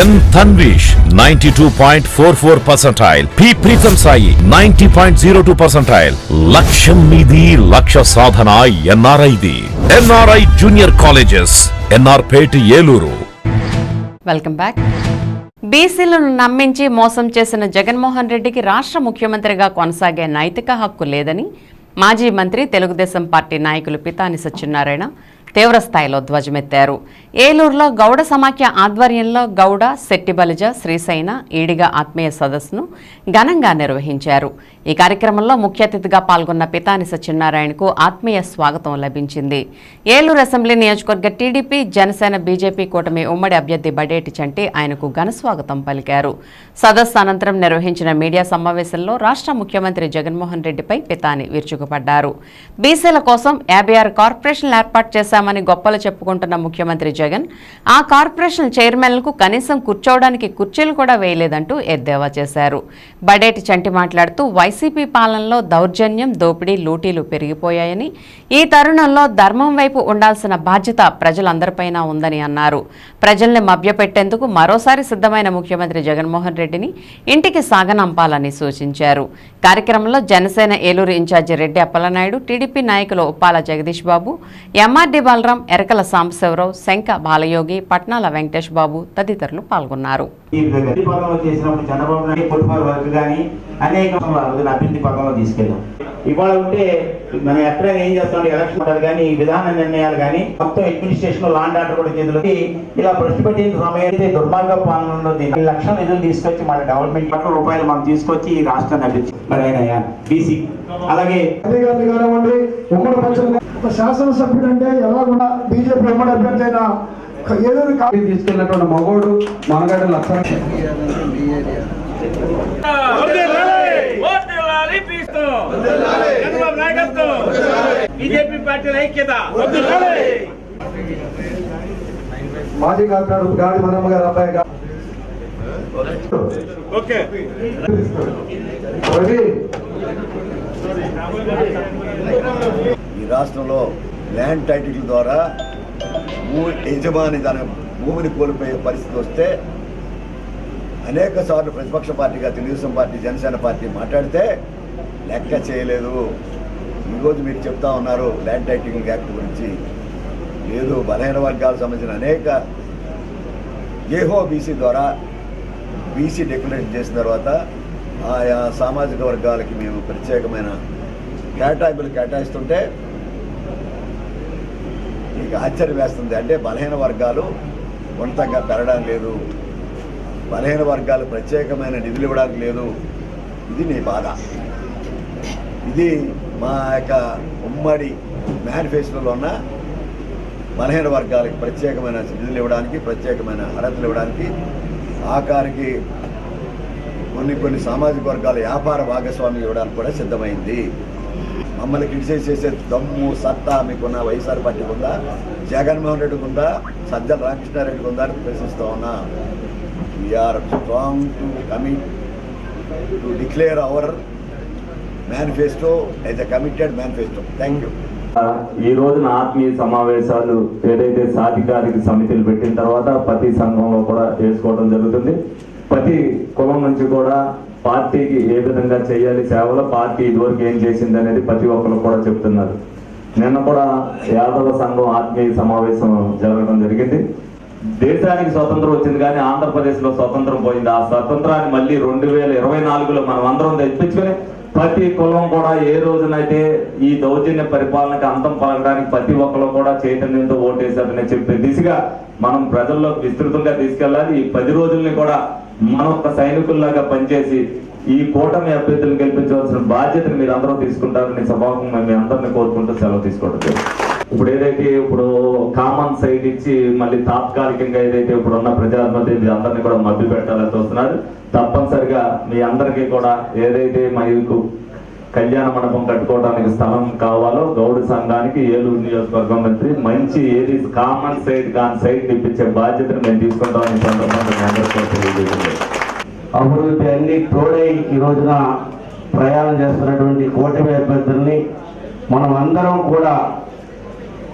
N Tanvish 92.44%, P Preetham Sai 90.02%. లక్ష్యం మీది, లక్ష్య సాధన ఎన్ఆర్ఐది. NRI junior colleges, NR Pet, Eluru. Welcome back. బీసీలను నమ్మించి మోసం చేసిన జగన్మోహన్ రెడ్డికి రాష్ట్ర ముఖ్యమంత్రిగా కొనసాగే నైతిక హక్కు లేదని మాజీ మంత్రి, తెలుగుదేశం పార్టీ నాయకులు పితాని సత్యనారాయణ తీవ్రస్థాయిలో ధ్వజమెత్తారు. ఏలూరులో గౌడ సమాఖ్య ఆధ్వర్యంలో గౌడ, శెట్టిబలిజ, శ్రీశైన, ఈడిగ ఆత్మీయ సదస్సును ఘనంగా నిర్వహించారు. ఈ కార్యక్రమంలో ముఖ్య అతిథిగా పాల్గొన్న పితాని సత్యనారాయణకు ఆత్మీయ స్వాగతం లభించింది. ఏలూరు అసెంబ్లీ నియోజకవర్గ టీడీపీ, జనసేన, బీజేపీ కూటమి ఉమ్మడి అభ్యర్థి బడేటి చంటి ఆయనకు ఘనస్వాగతం పలికారు. సదస్సు అనంతరం నిర్వహించిన మీడియా సమావేశంలో రాష్ట్ర ముఖ్యమంత్రి జగన్మోహన్ రెడ్డిపై పితాని విరుచుకుపడ్డారు. బీసీల కోసం 56 కార్పొరేషన్లు ఏర్పాటు చేశామని గొప్పలు చెప్పుకుంటున్న ముఖ్యమంత్రి జగన్ ఆ కార్పొరేషన్ చైర్మన్లకు కనీసం కూర్చోవడానికి కుర్చీలు కూడా వేయలేదంటూ ఎద్దేవా చేశారు. బడేటి చంటి మాట్లాడుతూ వైసీపీ పాలనలో దౌర్జన్యం, దోపిడీ, లూటీలు పెరిగిపోయాయని, ఈ తరుణంలో ధర్మం వైపు ఉండాల్సిన బాధ్యత ప్రజలందరిపైన ఉందని అన్నారు. ప్రజల్ని మభ్యపెట్టేందుకు మరోసారి సిద్ధమైన ముఖ్యమంత్రి జగన్మోహన్ రెడ్డిని ఇంటికి సాగనంపాలని సూచించారు. కార్యక్రమంలో జనసేన ఏలూరు ఇన్ఛార్జి రెడ్డి అప్పలనాయుడు, టీడీపీ నాయకులు ఉప్పాల జగదీష్ బాబు, ఎంఆర్డి బలరాం, ఎరకల సాంబశివరావు, శంక బాలయోగి, పట్నాల వెంకటేష్ బాబు తదితరులు పాల్గొన్నారు. అభివృద్ధి పథకంలో తీసుకెళ్ళాం. ఇవాళ ఉంటే మనం ఎక్కడైనా ఏం చేస్తాం, ఎలక్షన్ ఉంటుంది కానీ విధాన నిర్ణయాలు కానీ మొత్తం అడ్మినిస్ట్రేషన్, లాండ్ ఆర్డర్ కూడా చేతులకి ఇలా భ్రష్టు పెట్టిన సమయం అయితే దుర్మార్గ పాలనలో 10 లక్షల నిధులు తీసుకొచ్చి మన డెవలప్మెంట్ కోట్ల రూపాయలు మనం తీసుకొచ్చి ఈ రాష్ట్రాన్ని అభివృద్ధి మరి ఆయన బీసీ అలాగే ఒక శాసనసభ్యుడు అంటే ఎలా కూడా బీజేపీ ఉమ్మడి అభ్యర్థి అయిన ఏలూరు తీసుకెళ్ళినటువంటి మగోడు మనగడ లక్ష బీజేపీ పార్టీల ఐక్యత. మాజీ కార్పొరేటర్ గాడి మనమ్మ గారు అబ్బాయి గారు ఈ రాష్ట్రంలో ల్యాండ్ టైటిల్ ద్వారా యజమాని తన భూమిని కోల్పోయే పరిస్థితి వస్తే అనేక సార్లు ప్రతిపక్ష పార్టీగా తెలుగుదేశం పార్టీ, జనసేన పార్టీ మాట్లాడితే లెక్క చేయలేదు. ఈరోజు మీరు చెప్తా ఉన్నారు ల్యాండ్ టైటిలింగ్ యాక్ట్ గురించి. లేదు, బలహీన వర్గాలకు సంబంధించిన అనేక ఏహో బీసీ ద్వారా బీసీ డిక్లరేషన్ చేసిన తర్వాత ఆయా సామాజిక వర్గాలకి మేము ప్రత్యేకమైన కేటాయిస్తుంటే మీకు ఆశ్చర్యం వేస్తుంది. అంటే బలహీన వర్గాలు కొంతగా పెరగడం లేదు, బలహీన వర్గాలు ప్రత్యేకమైన నిధులు ఇవ్వడానికి లేదు. ఇది నీ బాధ. ఇది మా యొక్క ఉమ్మడి మేనిఫెస్టోలో ఉన్న బలహీన వర్గాలకి ప్రత్యేకమైన నిధులు ఇవ్వడానికి, ప్రత్యేకమైన అర్హతలు ఇవ్వడానికి, ఆఖరికి కొన్ని సామాజిక వర్గాల వ్యాపార భాగస్వామ్యం ఇవ్వడానికి కూడా సిద్ధమైంది. మమ్మల్ని క్రిటిసైజ్ చేసే దమ్ము, సత్తా మీకున్న వైఎస్ఆర్ పార్టీకి ఉందా, జగన్మోహన్ రెడ్డికి ఉందా, సజ్జల రామకృష్ణారెడ్డికి ఉందా అని ప్రశ్నిస్తూ ఉన్నా. We are strong to commit to declare our manifesto as a committed manifesto. Thank you. ఈ రోజున ఆత్మీయ సమావేశాలు ఏదైతే సాధికారిక సమితిలు పెట్టిన తర్వాత ప్రతి సంఘంలో కూడా వేసుకోవడం జరుగుతుంది. ప్రతి కులం నుంచి కూడా పార్టీకి ఏ విధంగా చేయాలి సేవలో, పార్టీ ఇదివరకు ఏం చేసింది అనేది ప్రతి ఒక్కరు కూడా చెప్తున్నారు. నిన్న కూడా యాదవ సంఘం ఆత్మీయ సమావేశం జరగడం జరిగింది. దేశానికి స్వతంత్రం వచ్చింది కానీ ఆంధ్రప్రదేశ్లో స్వతంత్రం పోయింది. ఆ స్వతంత్రాన్ని మళ్ళీ 2024లో మనం అందరం తెప్పించుకొని ప్రతి కులం కూడా ఏ రోజునైతే ఈ దౌర్జన్య పరిపాలనకి అంతం పలకడానికి ప్రతి ఒక్కరు కూడా చైతన్యంతో ఓటేశారని చెప్పే దిశగా మనం ప్రజల్లోకి విస్తృతంగా తీసుకెళ్ళాలి. ఈ 10 రోజుల్ని కూడా మనం ఒక సైనికుల్లాగా పనిచేసి ఈ కూటమి అభ్యర్థులను గెలిపించవలసిన బాధ్యతను మీరు అందరూ తీసుకుంటారని సభాముఖంగా మీ అందరినీ కోరుకుంటూ సెలవు తీసుకోవడం. ఇప్పుడు కామన్ సైట్ ఇచ్చి మళ్ళీ తాత్కాలికంగా ఏదైతే ఇప్పుడు ఉన్న ప్రజాప్రతినిధి అందరినీ కూడా మభ్య పెట్టాలని చూస్తున్నారు. తప్పనిసరిగా మీ అందరికీ కూడా ఏదైతే మీకు కళ్యాణ మండపం కట్టుకోవడానికి స్థలం కావాలో గౌడ సంఘానికి ఏలూరు నియోజకవర్గం మంత్రి మంచి ఏది కామన్ సైట్ కాని సైట్ ఇప్పించే బాధ్యతను మేము తీసుకుంటామని సందర్భంగా అభివృద్ధి అన్ని తోడై ఈ రోజున ప్రయాణం చేస్తున్నటువంటి కూటమి అభ్యర్థుల్ని మనం అందరం కూడా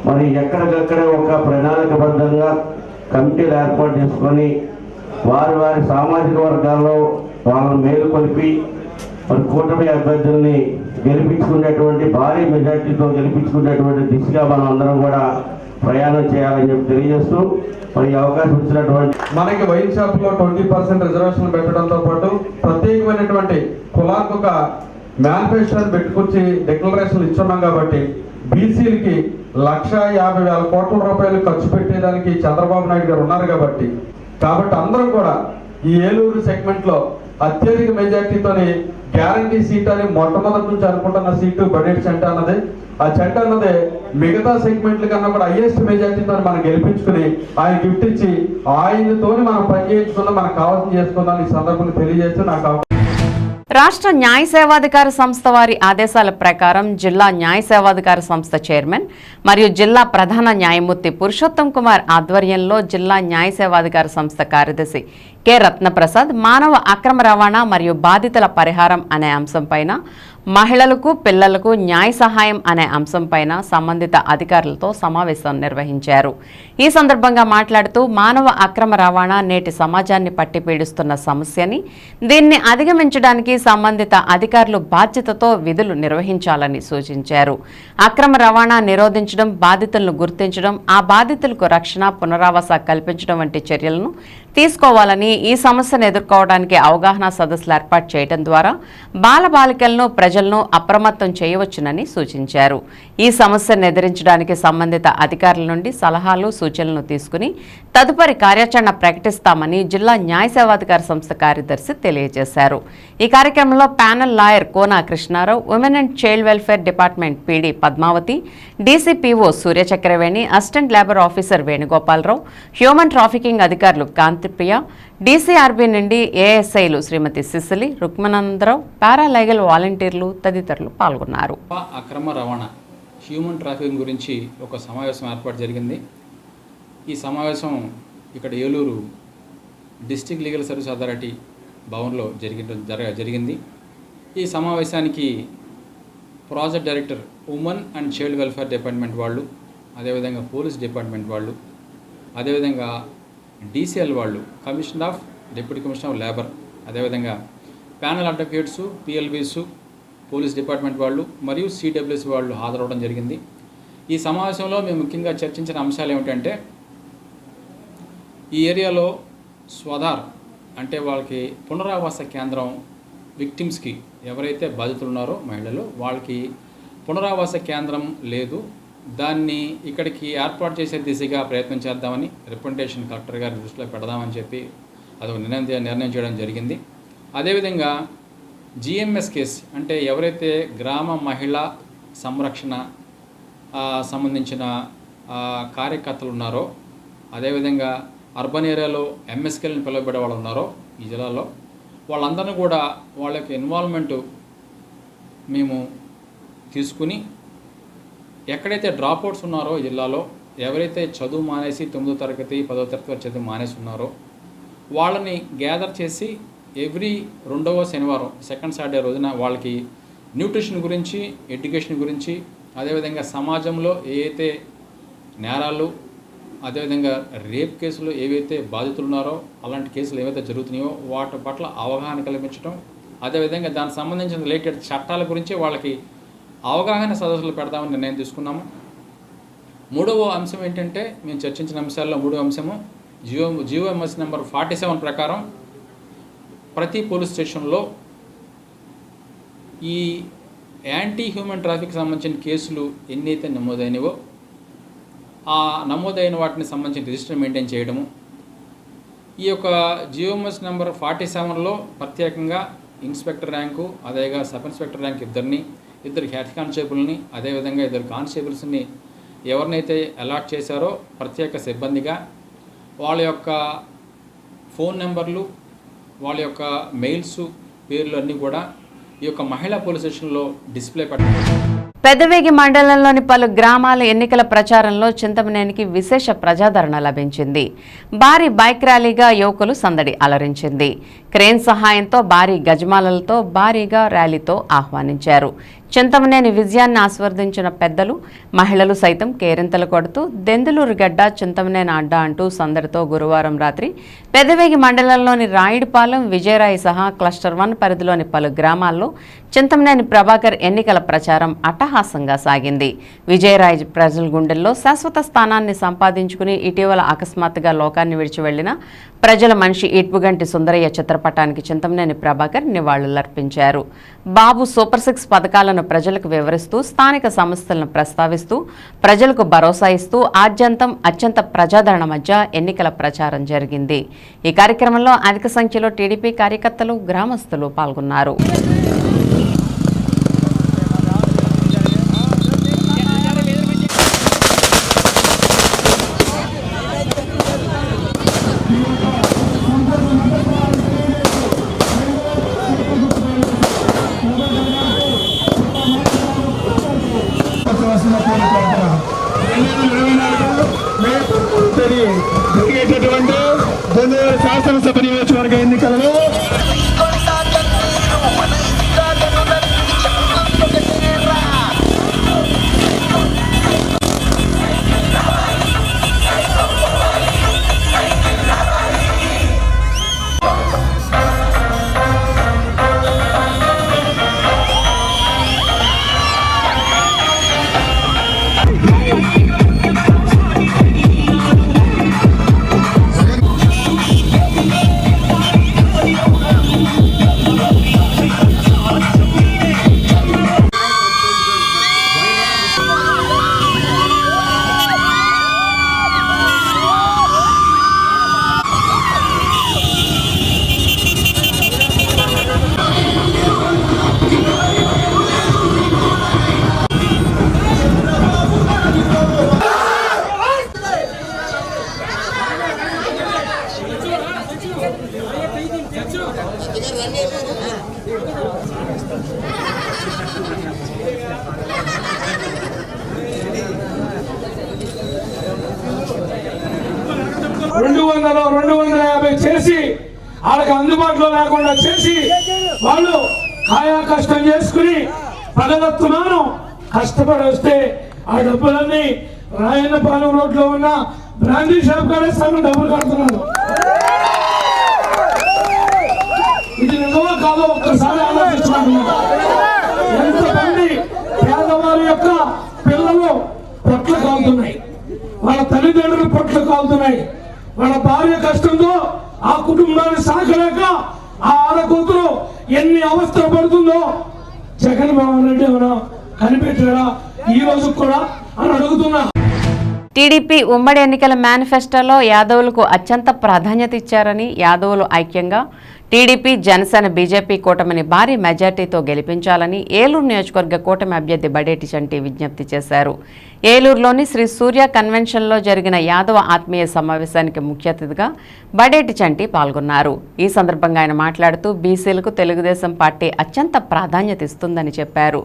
మరి ఎక్కడికక్కడే ఒక ప్రణాళికబద్ధంగా కమిటీలు ఏర్పాటు చేసుకొని వారి సామాజిక వర్గాల్లో వాళ్ళని మేలుకొలిపి మరి కూటమి అభ్యర్థుల్ని గెలిపించుకునేటువంటి భారీ మెజార్టీతో గెలిపించుకునేటువంటి దిశగా మనం అందరం కూడా ప్రయాణం చేయాలని చెప్పి తెలియజేస్తూ మరి అవకాశం ఇచ్చినటువంటి మనకి వైన్ షాప్ లో 20% రిజర్వేషన్ పెట్టడంతో పాటు ప్రత్యేకమైనటువంటి కులానికి ఒక మేనిఫెస్టోని పెట్టుకొచ్చి డిక్లరేషన్లు ఇచ్చున్నాం కాబట్టి బీసీలకి 1,50,000 కోట్ల రూపాయలు ఖర్చు పెట్టేదానికి చంద్రబాబు నాయుడు గారు ఉన్నారు కాబట్టి అందరం కూడా ఈ ఏలూరు సెగ్మెంట్లో అత్యధిక మెజార్టీతోని గ్యారంటీ సీట్ అని మొట్టమొదటి నుంచి అనుకుంటున్న సీటు బడేటి చెంట అన్నది. ఆ చెంట అన్నదే మిగతా సెగ్మెంట్ల కన్నా కూడా హైయెస్ట్ మెజార్టీతో మనం గెలిపించుకుని ఆయన గిఫ్ట్ ఇచ్చి ఆయనతో మనం పని చేయించుకుందాం, మనకు కావాల్సింది చేసుకుందాం ఈ సందర్భంగా తెలియజేస్తూ నాకు రాష్ట్ర న్యాయ సేవాధికార సంస్థ వారి ఆదేశాల ప్రకారం జిల్లా న్యాయ సేవాధికార సంస్థ చైర్మన్ మరియు జిల్లా ప్రధాన న్యాయమూర్తి పురుషోత్తం కుమార్ ఆధ్వర్యంలో జిల్లా న్యాయ సేవాధికార సంస్థ కార్యదర్శి కె రత్నప్రసాద్ మానవ అక్రమ రవాణా మరియు బాధితుల పరిహారం అనే అంశంపైన, మహిళలకు పిల్లలకు న్యాయ సహాయం అనే అంశంపైన సంబంధిత అధికారులతో సమావేశం నిర్వహించారు. ఈ సందర్భంగా మాట్లాడుతూ మానవ అక్రమ రవాణా నేటి సమాజాన్ని పట్టిపీడిస్తున్న సమస్యని, దీన్ని అధిగమించడానికి సంబంధిత అధికారులు బాధ్యతతో విధులు నిర్వహించాలని సూచించారు. అక్రమ రవాణా నిరోధించడం, బాధితులను గుర్తించడం, ఆ బాధితులకు రక్షణ, పునరావాస కల్పించడం వంటి చర్యలను తీసుకోవాలని, ఈ సమస్యను ఎదుర్కోవడానికి అవగాహన సదస్సులు ఏర్పాటు చేయడం ద్వారా బాలబాలికలను ప్రజలను అప్రమత్తం చేయవచ్చునని సూచించారు. ఈ సమస్యను ఎదిరించడానికి సంబంధిత అధికారుల నుండి సలహాలు, సూచనలు తీసుకుని తదుపరి కార్యాచరణ ప్రకటిస్తామని జిల్లా న్యాయ సేవాధికార సంస్థ కార్యదర్శి తెలియజేశారు. ఈ కార్యక్రమంలో panel lawyer Kona Krishnarao, women and child welfare department PD Padmavathi, DCPO Suryachakraveni, assistant labour officer Venugopalarao, human trafficking అధికారులు కాంతిప్రియ, డీసీఆర్బీ నుండి ఏఎస్ఐలు శ్రీమతి సిసిలి, రుక్మనందరావు, పారాలీగల్ వాలంటీర్లు తదితరులు పాల్గొన్నారు. అక్రమ రవాణా, హ్యూమన్ ట్రాఫికింగ్ గురించి ఒక సమావేశం ఏర్పాటు జరిగింది. ఈ సమావేశం ఇక్కడ Eluru district legal service authority భవన్లో జరిగింది. ఈ సమావేశానికి project director women and child welfare department వాళ్ళు, అదేవిధంగా పోలీస్ డిపార్ట్మెంట్ వాళ్ళు, అదేవిధంగా డీసీఎల్ వాళ్ళు, commissioner of deputy commissioner of labour, అదేవిధంగా ప్యానల్ అడ్వకేట్స్, పిఎల్బీస్, పోలీస్ డిపార్ట్మెంట్ వాళ్ళు మరియు సిడబ్ల్యూసీ వాళ్ళు హాజరవడం జరిగింది. ఈ సమావేశంలో మేము ముఖ్యంగా చర్చించిన అంశాలు ఏమిటంటే, ఈ ఏరియాలో స్వధార్ అంటే వాళ్ళకి పునరావాస కేంద్రం, విక్టిమ్స్కి ఎవరైతే బాధితులు ఉన్నారో మహిళలు, వాళ్ళకి పునరావాస కేంద్రం లేదు, దాన్ని ఇక్కడికి ఏర్పాటు చేసే దిశగా ప్రయత్నం చేద్దామని రిప్రజెంటేషన్ కలెక్టర్ గారి దృష్టిలో పెడదామని చెప్పి అదొక నిర్ణయం చేయడం జరిగింది. అదేవిధంగా జిఎంఎస్ కేసు అంటే ఎవరైతే గ్రామ మహిళా సంరక్షణ సంబంధించిన కార్యకర్తలు ఉన్నారో, అదేవిధంగా అర్బన్ ఏరియాలో ఎంఎస్కేలను పిలువబడే వాళ్ళు ఉన్నారో ఈ జిల్లాలో, వాళ్ళందరినీ కూడా వాళ్ళ యొక్క ఇన్వాల్వ్మెంటు మేము తీసుకుని ఎక్కడైతే డ్రాప్అవుట్స్ ఉన్నారో ఈ జిల్లాలో, ఎవరైతే చదువు మానేసి 9వ తరగతి 10వ తరగతి వరకు చదువు మానేసి ఉన్నారో వాళ్ళని గ్యాదర్ చేసి ఎవ్రీ 2వ శనివారం సెకండ్ సాటర్డే రోజున వాళ్ళకి న్యూట్రిషన్ గురించి, ఎడ్యుకేషన్ గురించి, అదేవిధంగా సమాజంలో ఏవైతే నేరాలు, అదేవిధంగా రేప్ కేసులు ఏవైతే బాధితులు ఉన్నారో అలాంటి కేసులు ఏవైతే జరుగుతున్నాయో వాటి పట్ల అవగాహన కల్పించడం, అదేవిధంగా దానికి సంబంధించిన రిలేటెడ్ చట్టాల గురించి వాళ్ళకి అవగాహన సదస్సులు పెడదామని నిర్ణయం తీసుకున్నాము. మూడవ అంశం ఏంటంటే, మేము చర్చించిన అంశాల్లో మూడవ అంశము జియోఎంఎస్ నెంబర్ 47 ప్రకారం ప్రతి పోలీస్ స్టేషన్లో ఈ యాంటీ హ్యూమన్ ట్రాఫిక్ సంబంధించిన కేసులు ఎన్నైతే నమోదైనవో ఆ నమోదైన వాటిని సంబంధించిన రిజిస్టర్ మెయింటైన్ చేయడము. ఈ యొక్క జియోఎంఎస్ నెంబర్ 47లో ప్రత్యేకంగా ఇన్స్పెక్టర్ ర్యాంకు, అదేగా సబ్ ఇన్స్పెక్టర్ ర్యాంక్ ఇద్దరు హెడ్ కానిస్టేబుల్ని, అదేవిధంగా 2 కానిస్టేబుల్స్ని ఎవరినైతే అలాట్ చేశారో ప్రత్యేక సిబ్బందిగా వాళ్ళ యొక్క ఫోన్ నెంబర్లు, వాళ్ళ యొక్క మెయిల్స్ పేర్లు అన్నీ కూడా ఈ యొక్క మహిళా పోలీస్ స్టేషన్లో డిస్ప్లే పెట్టారు. పెద్దవేగి మండలంలోని పలు గ్రామాల ఎన్నికల ప్రచారంలో చింతమనేనికి విశేష ప్రజాదరణ లభించింది. భారీ బైక్ ర్యాలీగా యువకులు సందడి అలరించింది. క్రేన్ సహాయంతో భారీ గజమాలలతో భారీగా ర్యాలీతో ఆహ్వానించారు. చింతమనేని విజయాన్ని ఆస్వాదించిన పెద్దలు, మహిళలు సైతం కేరింతలు కొడుతూ దెందులూరు గడ్డ చింతమనేని అడ్డా అంటూ సందడితో గురువారం రాత్రి పెద్దవేగి మండలంలోని రాయుడుపాలెం, విజయరాయి సహా క్లస్టర్ 1 పరిధిలోని పలు గ్రామాల్లో చింతమనేని ప్రభాకర్ ఎన్నికల ప్రచారం అట్టహాసంగా సాగింది. విజయరాయి ప్రజల గుండెల్లో శాశ్వత స్థానాన్ని సంపాదించుకుని ఇటీవల అకస్మాత్తుగా లోకాన్ని విడిచి వెళ్లిన ప్రజల మనిషి ఈడ్పుగంటి సుందరయ్య చిత్రపటానికి చింతమనేని ప్రభాకర్ నివాళులర్పించారు. బాబు సూపర్ 6 పథకాలను ప్రజలకు వివరిస్తూ స్థానిక సమస్యలను ప్రస్తావిస్తూ ప్రజలకు భరోసా ఇస్తూ ఆద్యంతం అత్యంత ప్రజాదరణ మధ్య ఎన్నికల ప్రచారం జరిగింది. ఈ కార్యక్రమంలో అధిక సంఖ్యలో టీడీపీ కార్యకర్తలు, గ్రామస్తులు పాల్గొన్నారు. శాసనసభ నియోజకవర్గ ఎన్నికలలో చేసి వాళ్ళకి అందుబాటులో లేకుండా చేసి వాళ్ళు కాయా కష్టం చేసుకుని పగలత్తున్నాను కష్టపడి వస్తే ఆ డబ్బులన్నీ రాయన్నపాలెం రోడ్ లో ఉన్న బ్రాండీ షాప్ కాడే సగం డబ్బులు కడుతున్నాడు. ఇది నిజమో కాదో ఒక్కసారి ఆలోచించుకోండి. ఎంతమంది పేదవారి యొక్క పిల్లలు పొట్లు కాలుతున్నాయి, వాళ్ళ తల్లిదండ్రులు పొట్లు కాలుతున్నాయి, వాళ్ళ భార్య కష్టంతో ఆ కుటుంబాన్ని సాకలేక ఆ ఆడకూతురు ఎన్ని అవస్థలు పడుతుందో జగన్మోహన్ రెడ్డి ఏమైనా కనిపెట్టారా ఈ రోజు కూడా అని అడుగుతున్నా. టీడీపీ ఉమ్మడి ఎన్నికల మేనిఫెస్టోలో యాదవులకు అత్యంత ప్రాధాన్యత ఇచ్చారని, యాదవులు ఐక్యంగా టీడీపీ, జనసేన, బీజేపీ కూటమిని భారీ మెజార్టీతో గెలిపించాలని ఏలూరు నియోజకవర్గ కూటమి అభ్యర్థి బడేటి చంటి విజ్ఞప్తి చేశారు. ఏలూరులోని శ్రీ సూర్య కన్వెన్షన్లో జరిగిన యాదవ ఆత్మీయ సమావేశానికి ముఖ్య అతిథిగా బడేటి చంటి పాల్గొన్నారు. ఈ సందర్భంగా ఆయన మాట్లాడుతూ బీసీలకు తెలుగుదేశం పార్టీ అత్యంత ప్రాధాన్యత ఇస్తుందని చెప్పారు.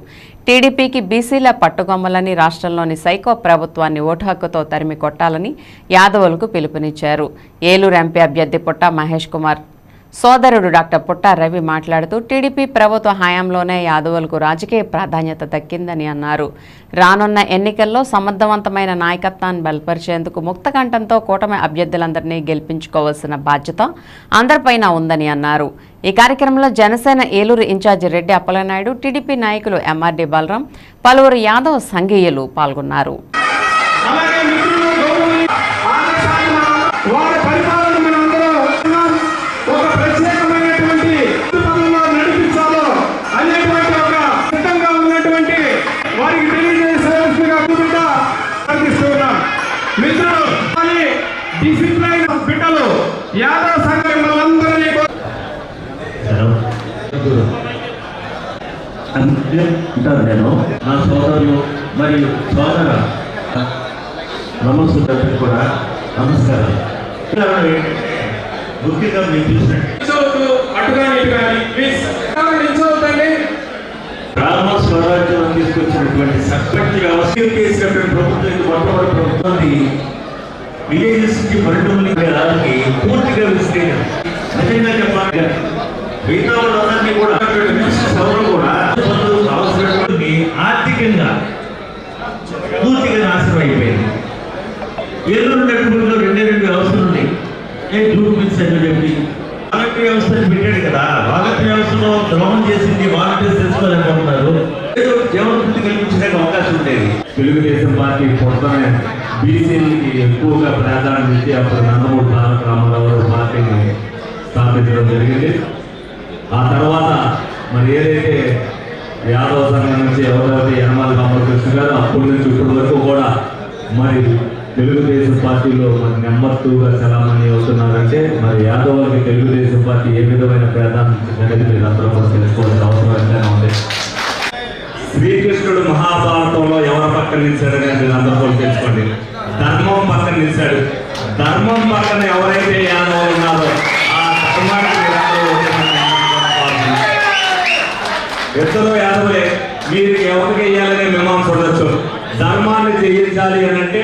టీడీపీకి బీసీల పట్టుకొమ్మలని, రాష్ట్రంలోని సైకో ప్రభుత్వాన్ని ఓటు హక్కుతో తరిమి కొట్టాలని యాదవులకు పిలుపునిచ్చారు. ఏలూరు ఎంపీ అభ్యర్థి పుట్టా మహేష్ కుమార్ సోదరుడు డాక్టర్ పుట్టా రవి మాట్లాడుతూ టీడీపీ ప్రభుత్వ హయాంలోనే యాదవులకు రాజకీయ ప్రాధాన్యత దక్కిందని అన్నారు. రానున్న ఎన్నికల్లో సమర్థవంతమైన నాయకత్వాన్ని బలపరిచేందుకు ముక్తకంఠంతో కూటమి అభ్యర్థులందరినీ గెలిపించుకోవాల్సిన బాధ్యత అందరిపైన ఉందని అన్నారు. ఈ కార్యక్రమంలో జనసేన ఏలూరు ఇన్ఛార్జి రెడ్డి అప్పలనాయుడు, టీడీపీ నాయకులు ఎంఆర్డి బలరాం, పలువురు యాదవ సంఘీయులు పాల్గొన్నారు. అంటారు నేను నా సోదరులు మరియు సోదర నమస్తే కూడా నమస్కారం. ముఖ్యంగా మీరు చూసినట్టు గ్రామ స్వరాజ్యం తీసుకొచ్చినటువంటి సర్పంచ్ వ్యవస్థ చేసినటువంటి ప్రభుత్వం మొట్టమొదటి ప్రభుత్వాన్ని విలేజెస్ కి పల్లెటూళ్ళకి పూర్తిగా విస్తరించారు. నిజంగా చెప్పాలి మిగతా వాళ్ళందరినీ కూడా సభలు కూడా అవసరమైనటువంటి ఆర్థికంగా పూర్తిగా నాశనం అయిపోయింది. ఏలూరు నగరంలో 2 వ్యవస్థలు ఉన్నాయి. జూబ్లీహిల్స్ అని చెప్పి వాలంటీర్ వ్యవస్థను పెట్టాడు కదా, వాలంటీర్ వ్యవస్థలో ద్రోహం చేసింది వాలంటీర్స్ తెలుసుకోవాలనుకుంటున్నారు. ఏదో జీవనభృతి కల్పించడానికి అవకాశం ఉండేది. తెలుగుదేశం పార్టీ పొద్దున బీసీలకి ఎక్కువగా ప్రాధాన్యత ఇచ్చి అప్పుడు నందమూరి తారక రామారావు పార్టీని స్థాపించడం జరిగింది. ఆ తర్వాత మరి ఏదైతే యాదవ సంఘం నుంచి ఎవరైతే యనమల రామకృష్ణ గారు అప్పటి నుంచి ఇప్పటి వరకు కూడా మరి తెలుగుదేశం పార్టీలో మరి నెంబర్ 2గా చలామణి అవుతున్నారంటే మరి యాదవులకి తెలుగుదేశం పార్టీ ఏ విధమైన ప్రాధాన్యత అనేది మీరు అందరూ కూడా తెలుసుకోవాల్సిన అవసరం ఎంతైనా ఉంది. శ్రీకృష్ణుడు మహాభారతంలో ఎవరి పక్కన నిలిచాడని మీరు అందరూ కూడా తెలుసుకోండి. ధర్మం పక్కన నిలిచాడు. ధర్మం పక్కన ఎవరైతే యాదవులు ఉన్నారో ఆ ధర్మాన్ని ఇద్దరు యాదవులే. మీరు ఎవరికి వేయాలనే మీమాంస ఉండొచ్చు. ధర్మాన్ని చేయించాలి అని అంటే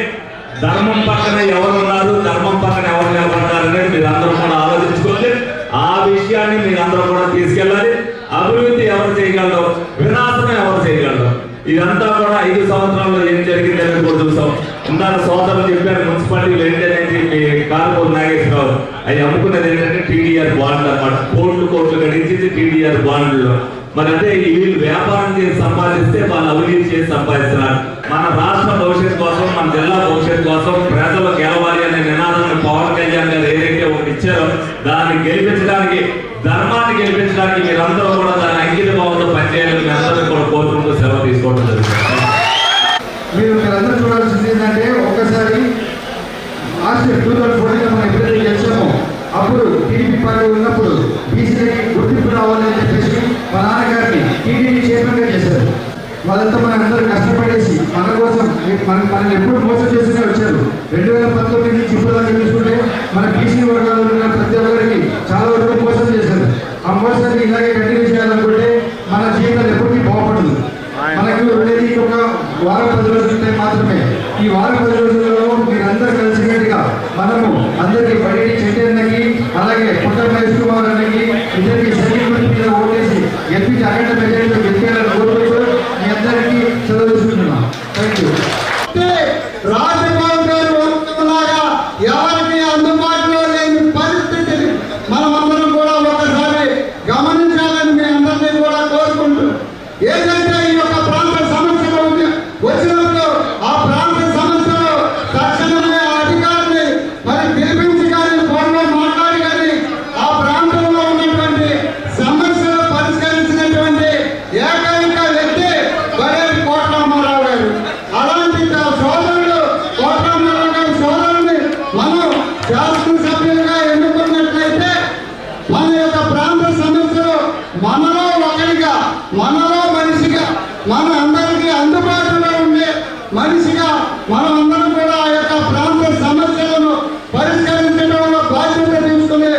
ధర్మం పక్కన ఎవరు ఉన్నారు, ధర్మం పక్కన ఎవరు నిలబడతారు అనేది మీరు అందరూ కూడా ఆలోచించుకోవాలి. ఆ విషయాన్ని మీరు అందరూ కూడా తీసుకెళ్ళాలి. అభివృద్ధి ఎవరు చేయగలరు, వినాశనం ఎవరు చేయగలరు, ఇదంతా కూడా 5 సంవత్సరాల్లో ఏం జరిగిందని కూడా చూసాం. ఇందాక సోదరులు చెప్పారు మున్సిపాలిటీలు ఏంటనేది మీ కారుపూర్ నాగేశ్వరరావు అవి అమ్ముకున్నది ఏంటంటే టీడీఆర్ బాండ్లు అన్నమాట. కోట్లు గడించింది టీడీఆర్ బాండ్లు. మరి అంటే వీళ్ళు వ్యాపారం చేసి సంపాదిస్తే వాళ్ళు అవినీతి చేసి సంపాదిస్తున్నారు. మన రాష్ట్ర భవిష్యత్తు కోసం, మన జిల్లా భవిష్యత్తు కోసం ప్రజలు గెలవాలి అనే నినాదాన్ని పవన్ కళ్యాణ్ గారు ఏదైతే ఒకటి ఇచ్చారో దాన్ని గెలిపించడానికి, ధర్మాన్ని గెలిపించడానికి మీరందరూ కూడా దాని అంకిత భావంతో పనిచేయాలని మీ అందరూ కూడా కోరుకుంటూ సెలవు తీసుకోవడం జరుగుతుంది. మీరందరూ చూడాల్సింది ఏంటంటే ఒక్కసారి లాస్ట్ 2014 మనం ఎప్పుడైతే గెలిచామో అప్పుడు టీడీపీ పార్టీ ఉన్నప్పుడు బీసీలకి గుర్తింపు రావాలని చెప్పేసి మా నాన్నగారిని టీడీపీ చైర్మన్గా చేశారు. వాళ్ళంతా మన అందరూ కష్టపడేసి మన కోసం మనల్ని ఎప్పుడు మోసం చేస్తూనే వచ్చారు. 2019 నుంచి ఇప్పుడు చూసుకుంటే మన బీసీ వర్గాల్లో ఉన్న ప్రతి ఒక్కరికి చాలా వరకు మోసం చేశారు. ఆ మోసాన్ని ఇలాగే కంటిన్యూ చేయాలనుకుంటే మన జీవితాలు ఎప్పటికీ బాగుపడదు. మనకు ఉండేది ఒక వారం 10 రోజుల మాత్రమే. ఈ వారం 10 రోజులలో మీరందరూ కలిసినట్టుగా మనము అందరికీ బయటి చెట్టన్నకి అలాగే పుట్ట మహేష్ కుమార్ అన్నకి ఇద్దరికి సర్టిఫికెట్ మీద ఓటేసి గెలిపించి అఖండ మెజారిటీలో గెలిపేయాలని కోరుకుంటూ మీ అందరికీ సెలవు తీసుకుంటున్నాం. Thank you. రాజభవన్ గారు లాగా ఎవరికి అందుబాటులో లేని పరిస్థితిని మనమందరం కూడా ఒకసారి గమనించాలని మీ అందరినీ కూడా కోరుకుంటూ ఏదైతే ఈ యొక్క ప్రాంత సమస్యలు వచ్చినప్పుడు ఆ ప్రాంత సమస్యలు తక్షణమే అధికారిని మరి పిలిపించి కానీ ఫోన్లో మాట్లాడి కానీ ఆ ప్రాంతంలో ఉన్నటువంటి సమస్యలు పరిష్కరించినటువంటి ఏకైక వ్యక్తి బడేటి కోట్రామారావు గారు. అలాంటి సోదరుడు కోట్రామారావు గారి సోదరుని మనం శాసనసభ్యులుగా ఎన్నుకున్నట్లయితే మన యొక్క ప్రాంత సమస్యలు మనలో ఒకరిగా, మనలో మనిషిగా, మన అందరికీ అందుబాటులో ఉండే మనిషిగా మనం అందరం కూడా ఆ యొక్క ప్రాంత సమస్యలను పరిష్కరించడంలో బాధ్యత తీసుకునే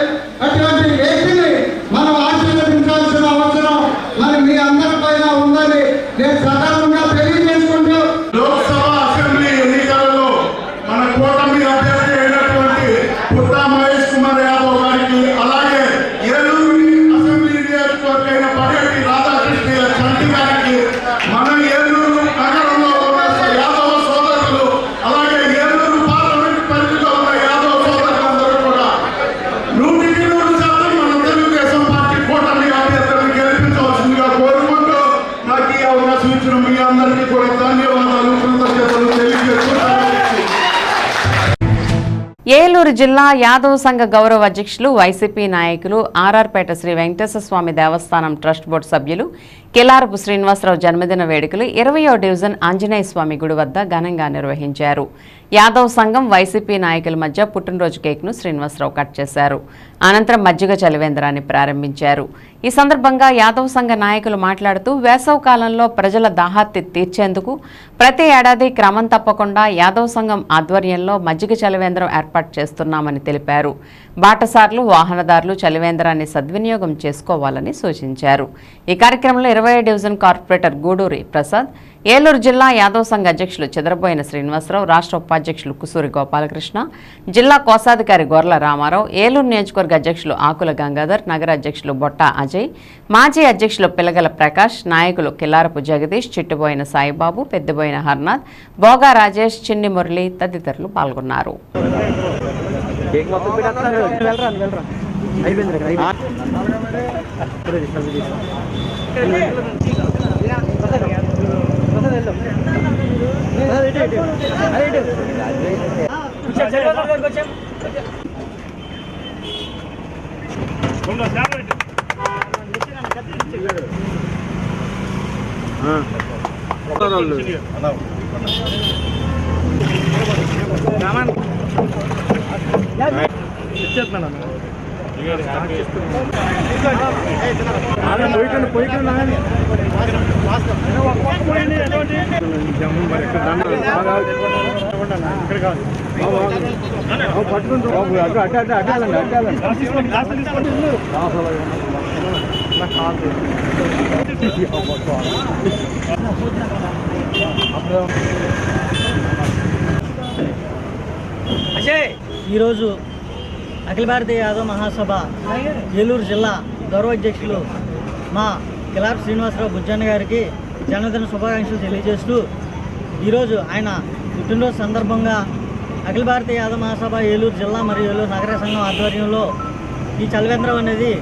అటువంటి వ్యక్తిని మనం ఆశీర్వదించాల్సిన అవసరం మరి మీ అందరిపైన ఉందని నేను సకాలంగా తెలియజేసుకుంటూ లోక్సభ అసెంబ్లీ ఎన్నికలలో మన కూటమి అభ్యర్థి అయినటువంటి పుట్ట మహేష్ కుమార్ యాదవ్ గారికి అలాగే ఏలూరు అసెంబ్లీ నియోజకవర్గ అయిన పడేటి రాధాకృష్ణ చంటి గారికి మన ఏలూరు నగరంలో ఉన్న యాదవ సోదరులు అలాగే ఏలూరు పార్లమెంట్ పరిధిలో ఉన్న యాదవ సోదరులందరూ కూడా 100% మన తెలుగుదేశం పార్టీ కూటమి అభ్యర్థులను గెలిపించవలసిందిగా కోరుకుంటూ నాకు ఈ అవకాశం ఇచ్చిన మీ అందరికీ కూడా ధన్యవాదాలు, కృతజ్ఞతలు తెలియజేస్తున్నాను. ఏలూరు జిల్లా యాదవ సంఘ గౌరవ అధ్యక్షులు వైసీపీ నాయకులు ఆర్ఆర్పేట శ్రీ వెంకటేశ్వర స్వామి దేవస్థానం ట్రస్ట్ బోర్డు సభ్యులు కిలారపు శ్రీనివాసరావు జన్మదిన వేడుకలు 20వ డివిజన్ ఆంజనేయ స్వామి గుడి వద్ద ఘనంగా నిర్వహించారు. యాదవ్ సంఘం వైసీపీ నాయకుల మధ్య పుట్టినరోజు కేక్ను శ్రీనివాసరావు కట్ చేశారు. అనంతరం మజ్జిగ చలివేంద్రాన్ని ప్రారంభించారు. ఈ సందర్భంగా యాదవ్ సంఘ నాయకులు మాట్లాడుతూ వేసవి కాలంలో ప్రజల దాహార్తి తీర్చేందుకు ప్రతి ఏడాది క్రమం తప్పకుండా యాదవ్ సంఘం ఆధ్వర్యంలో మజ్జిగ చలివేంద్రం ఏర్పాటు చేస్తున్నామని తెలిపారు. బాటసార్లు, వాహనదారులు చలివేంద్రాన్ని సద్వినియోగం చేసుకోవాలని సూచించారు. ఈ కార్యక్రమంలో 20వ డివిజన్ కార్పొరేటర్ గూడూరి ప్రసాద్, ఏలూరు జిల్లా యాదవ్ సంఘ అధ్యక్షులు చెదరబోయిన శ్రీనివాసరావు, రాష్ట్ర ఉపాధ్యక్షులు కుసూరి గోపాలకృష్ణ, జిల్లా కోశాధికారి గొర్ల రామారావు, ఏలూరు నియోజకవర్గ అధ్యక్షులు ఆకుల గంగాధర్, నగర అధ్యక్షులు బొట్ట అజయ్, మాజీ అధ్యక్షులు పిలగల ప్రకాష్, నాయకులు కిల్లారపు జగదీష్, చిట్టుబోయిన సాయిబాబు, పెద్దబోయిన హర్నాథ్, బోగా రాజేష్, చిన్ని మురళి తదితరులు పాల్గొన్నారు. ఈరోజు అఖిల భారతీయ యాదవ మహాసభ ఏలూరు జిల్లా గౌరవ అధ్యక్షులు మా కిలార్ శ్రీనివాసరావు బుజ్జన్న గారికి జన్మదిన శుభాకాంక్షలు తెలియజేస్తూ ఈరోజు ఆయన పుట్టినరోజు సందర్భంగా అఖిల భారతీయ యాదవ మహాసభ ఏలూరు జిల్లా మరియు ఏలూరు నగర సంఘం ఆధ్వర్యంలో ఈ చలివేంద్రం అనేది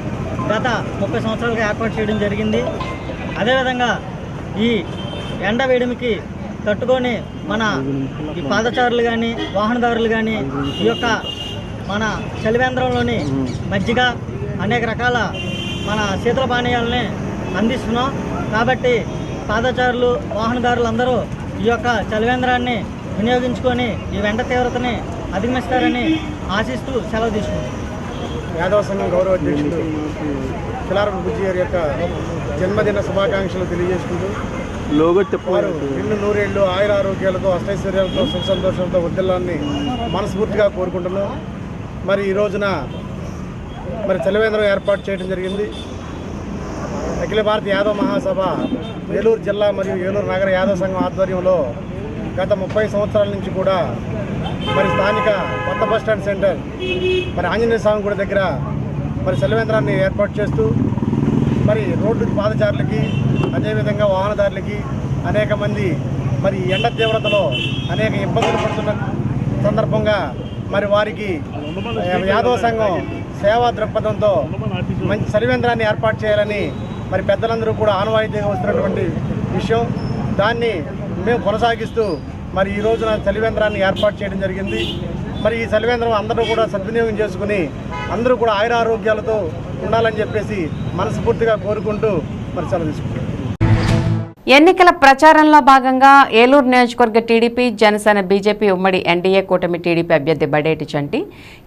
గత 30 సంవత్సరాలుగా ఏర్పాటు చేయడం జరిగింది. అదేవిధంగా ఈ ఎండ వేడిమికి తట్టుకొని మన ఈ పాదచారులు కానీ వాహనదారులు కానీ ఈ యొక్క మన చలివేంద్రంలోని మజ్జిగ అనేక రకాల మన శీతల పానీయాలని అందిస్తున్నాం. కాబట్టి పాదచారులు వాహనదారులు అందరూ ఈ యొక్క చలివేంద్రాన్ని వినియోగించుకొని ఈ వెంట తీవ్రతని అధిగమిస్తారని ఆశిస్తూ సెలవు తీసుకుంటాం. యాదవ సంఘం గౌరవ అధ్యక్షుడు కిలార్ బుజ్జి గారి యొక్క జన్మదిన శుభాకాంక్షలు తెలియజేసుకుంటూ వారు నిండు నూరేళ్లు ఆయుర ఆరోగ్యాలతో అష్టైశ్వర్యాలతో సుఖ సంతోషాలతో వర్ధిల్లాన్ని మనస్ఫూర్తిగా కోరుకుంటున్నాం. మరి ఈ రోజున మరి చలివేంద్రం ఏర్పాటు చేయడం జరిగింది. అఖిల భారత యాదవ మహాసభ ఏలూరు జిల్లా మరియు ఏలూరు నగర యాదవ సంఘం ఆధ్వర్యంలో గత 30 సంవత్సరాల నుంచి కూడా మరి స్థానిక కొత్త బస్టాండ్ సెంటర్ మరి ఆంజనేయ స్వామి గుడి దగ్గర మరి చలివేంద్రాన్ని ఏర్పాటు చేస్తూ మరి రోడ్డు పాదచారులకి అదేవిధంగా వాహనదారులకి అనేక మంది మరి ఎండ తీవ్రతలో అనేక ఇబ్బందులు పడుతున్న సందర్భంగా మరి వారికి యాదవ సంఘం సేవా దృక్పథంతో మంచి చలివేంద్రాన్ని ఏర్పాటు చేయాలని మరి పెద్దలందరూ కూడా ఆనవాయితీగా వస్తున్నటువంటి విషయం. దాన్ని మేము కొనసాగిస్తూ మరి ఈ రోజున చలివేంద్రాన్ని ఏర్పాటు చేయడం జరిగింది. మరి ఈ చలివేంద్రం అందరూ కూడా సద్వినియోగం చేసుకుని అందరూ కూడా ఆయుర ఆరోగ్యాలతో ఉండాలని చెప్పేసి మనస్ఫూర్తిగా కోరుకుంటూ మరి సెలవు తీసుకుంటాం. ఎన్నికల ప్రచారంలో భాగంగా ఏలూరు నియోజకవర్గ టీడీపీ జనసేన బీజేపీ ఉమ్మడి ఎన్డీఏ కూటమి టీడీపీ అభ్యర్థి బడేటి చంటి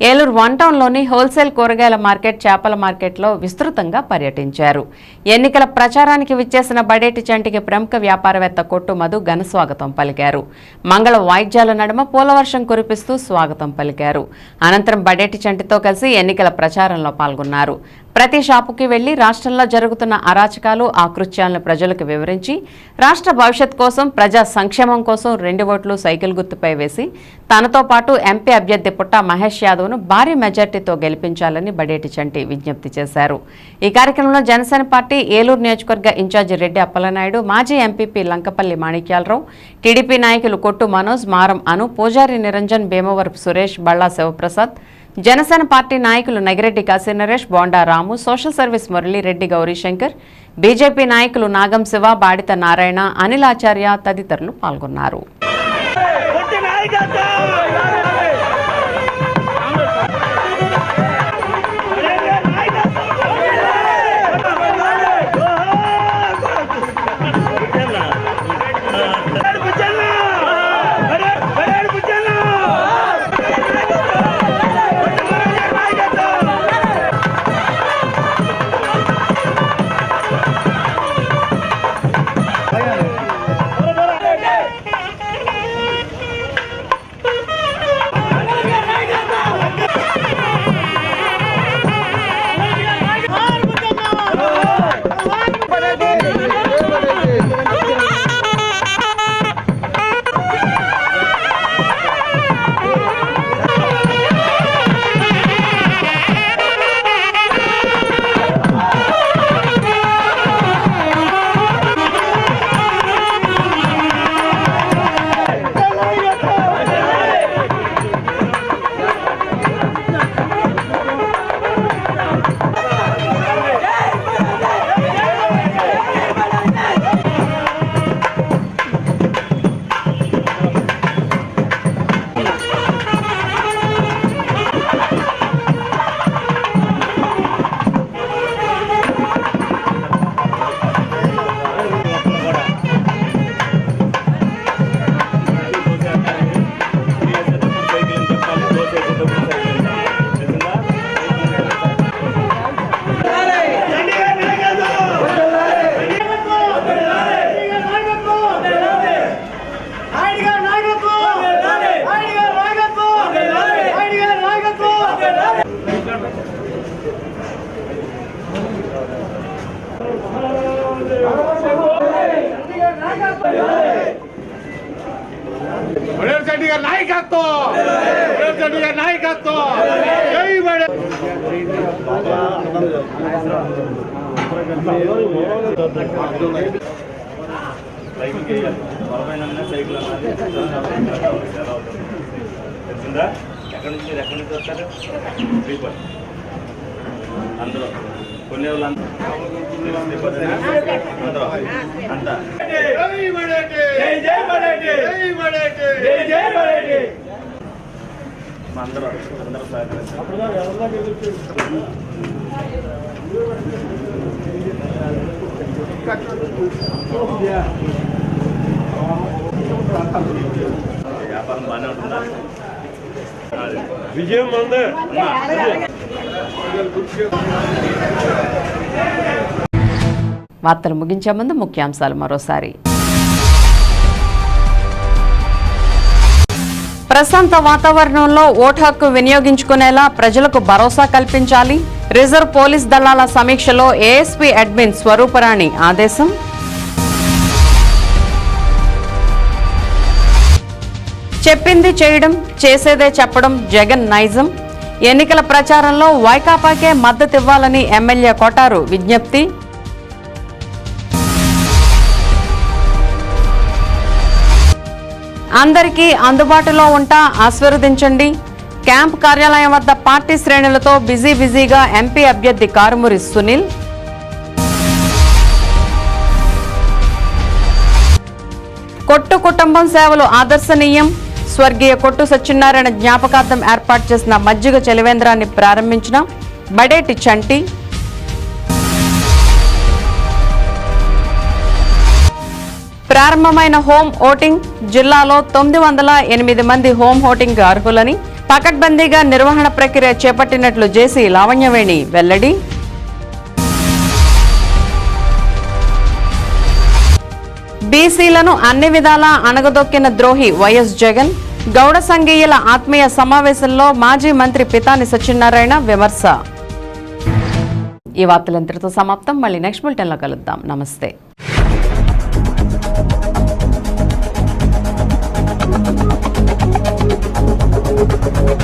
ఏలూరు 1 టౌన్లోని హోల్సేల్ కూరగాయల మార్కెట్ చేపల మార్కెట్లో విస్తృతంగా పర్యటించారు. ఎన్నికల ప్రచారానికి విచ్చేసిన బడేటి చంటికి ప్రముఖ వ్యాపారవేత్త కొట్టు మధు ఘన స్వాగతం పలికారు. మంగళ వాయిద్యాల నడుమ పూలవర్షం కురిపిస్తూ స్వాగతం పలికారు. అనంతరం బడేటి చంటితో కలిసి ఎన్నికల ప్రచారంలో పాల్గొన్నారు. ప్రతి షాపుకి వెళ్లి రాష్ట్రంలో జరుగుతున్న అరాచకాలు ఆకృత్యాలను ప్రజలకు వివరించి రాష్ట్ర భవిష్యత్ కోసం ప్రజా సంక్షేమం కోసం 2 ఓట్లు సైకిల్ గుర్తుపై వేసి తనతో పాటు ఎంపీ అభ్యర్థి పుట్ట మహేష్ యాదవ్ను భారీ మెజార్టీతో గెలిపించాలని బడేటి చంటి విజ్ఞప్తి చేశారు. ఈ కార్యక్రమంలో జనసేన పార్టీ ఏలూరు నియోజకవర్గ ఇన్ఛార్జి రెడ్డి అప్పలనాయుడు, మాజీ ఎంపీపీ లంకపల్లి మాణిక్యాలరావు, టీడీపీ నాయకులు కొట్టు మనోజ్, మారం అను, పూజారి నిరంజన్, భీమవరపు సురేష్, బళ్ళా శివప్రసాద్, జనసేన పార్టీ నాయకులు Nagireddy Kasi Naresh, Bonda Ramu, social service Muralireddy, Gauri Shankar, BJP నాయకులు నాగం శివ, బాడిత నారాయణ, అనిల్ ఆచార్య తదితరులు పాల్గొన్నారు. రెడ్డి గారి నాయకత్వం, రెడ్డి గారి నాయకత్వం. జై బడే. తెలిసిందా? ఎక్కడి నుంచి వస్తారు? అందరూ కొన్ని అంతా అందరూ వ్యాపారం బాగానే ఉంటుందా? విజయం మందే. వార్తలు ముగించే ముందు ముఖ్యాంశాలు మరోసారి. ప్రశాంత వాతావరణంలో ఓటు హక్కు వినియోగించుకునేలా ప్రజలకు భరోసా కల్పించాలి. రిజర్వ్ పోలీస్ దళాల సమీక్షలో ఏఎస్పీ అడ్మిన్ స్వరూపరాణి ఆదేశం. చెప్పింది చేయడం, చేసేదే చెప్పడం జగన్ నైజం. ఎన్నికల ప్రచారంలో వైకాపాకే మద్దతివ్వాలని ఎమ్మెల్యే కొటారు విజ్ఞప్తి. అందరికీ అందుబాటులో ఉంటా, ఆశీర్వదించండి. క్యాంప్ కార్యాలయం వద్ద పార్టీ శ్రేణులతో బిజీగా ఎంపీ అభ్యర్థి కారుమూరి సునీల్. కొట్టు కుటుంబం సేవలు ఆదర్శనీయం. స్వర్గీయ కొట్టు సత్యనారాయణ జ్ఞాపకార్థం ఏర్పాటు చేసిన మజ్జిగ చలివేంద్రాన్ని ప్రారంభించిన బడేటి చంటి. ప్రారంభమైన హోమ్ ఓటింగ్. జిల్లాలో 908 మంది హోమ్ ఓటింగ్ అర్హులని పకడ్బందీగా నిర్వహణ ప్రక్రియ చేపట్టినట్లు జేసీ లావణ్యవేణి వెల్లడి. బీసీలను అన్ని విధాలా అణగదొక్కిన ద్రోహి వైఎస్ జగన్. గౌడ సంఘీయుల ఆత్మీయ సమావేశంలో మాజీ మంత్రి పితాని సత్యనారాయణ విమర్శ. ఈ వార్తలు ఇంతటితో సమాప్తం. మళ్ళీ నెక్స్ట్ బులెటిన్లో కలుద్దాం. నమస్తే.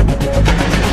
Thank you.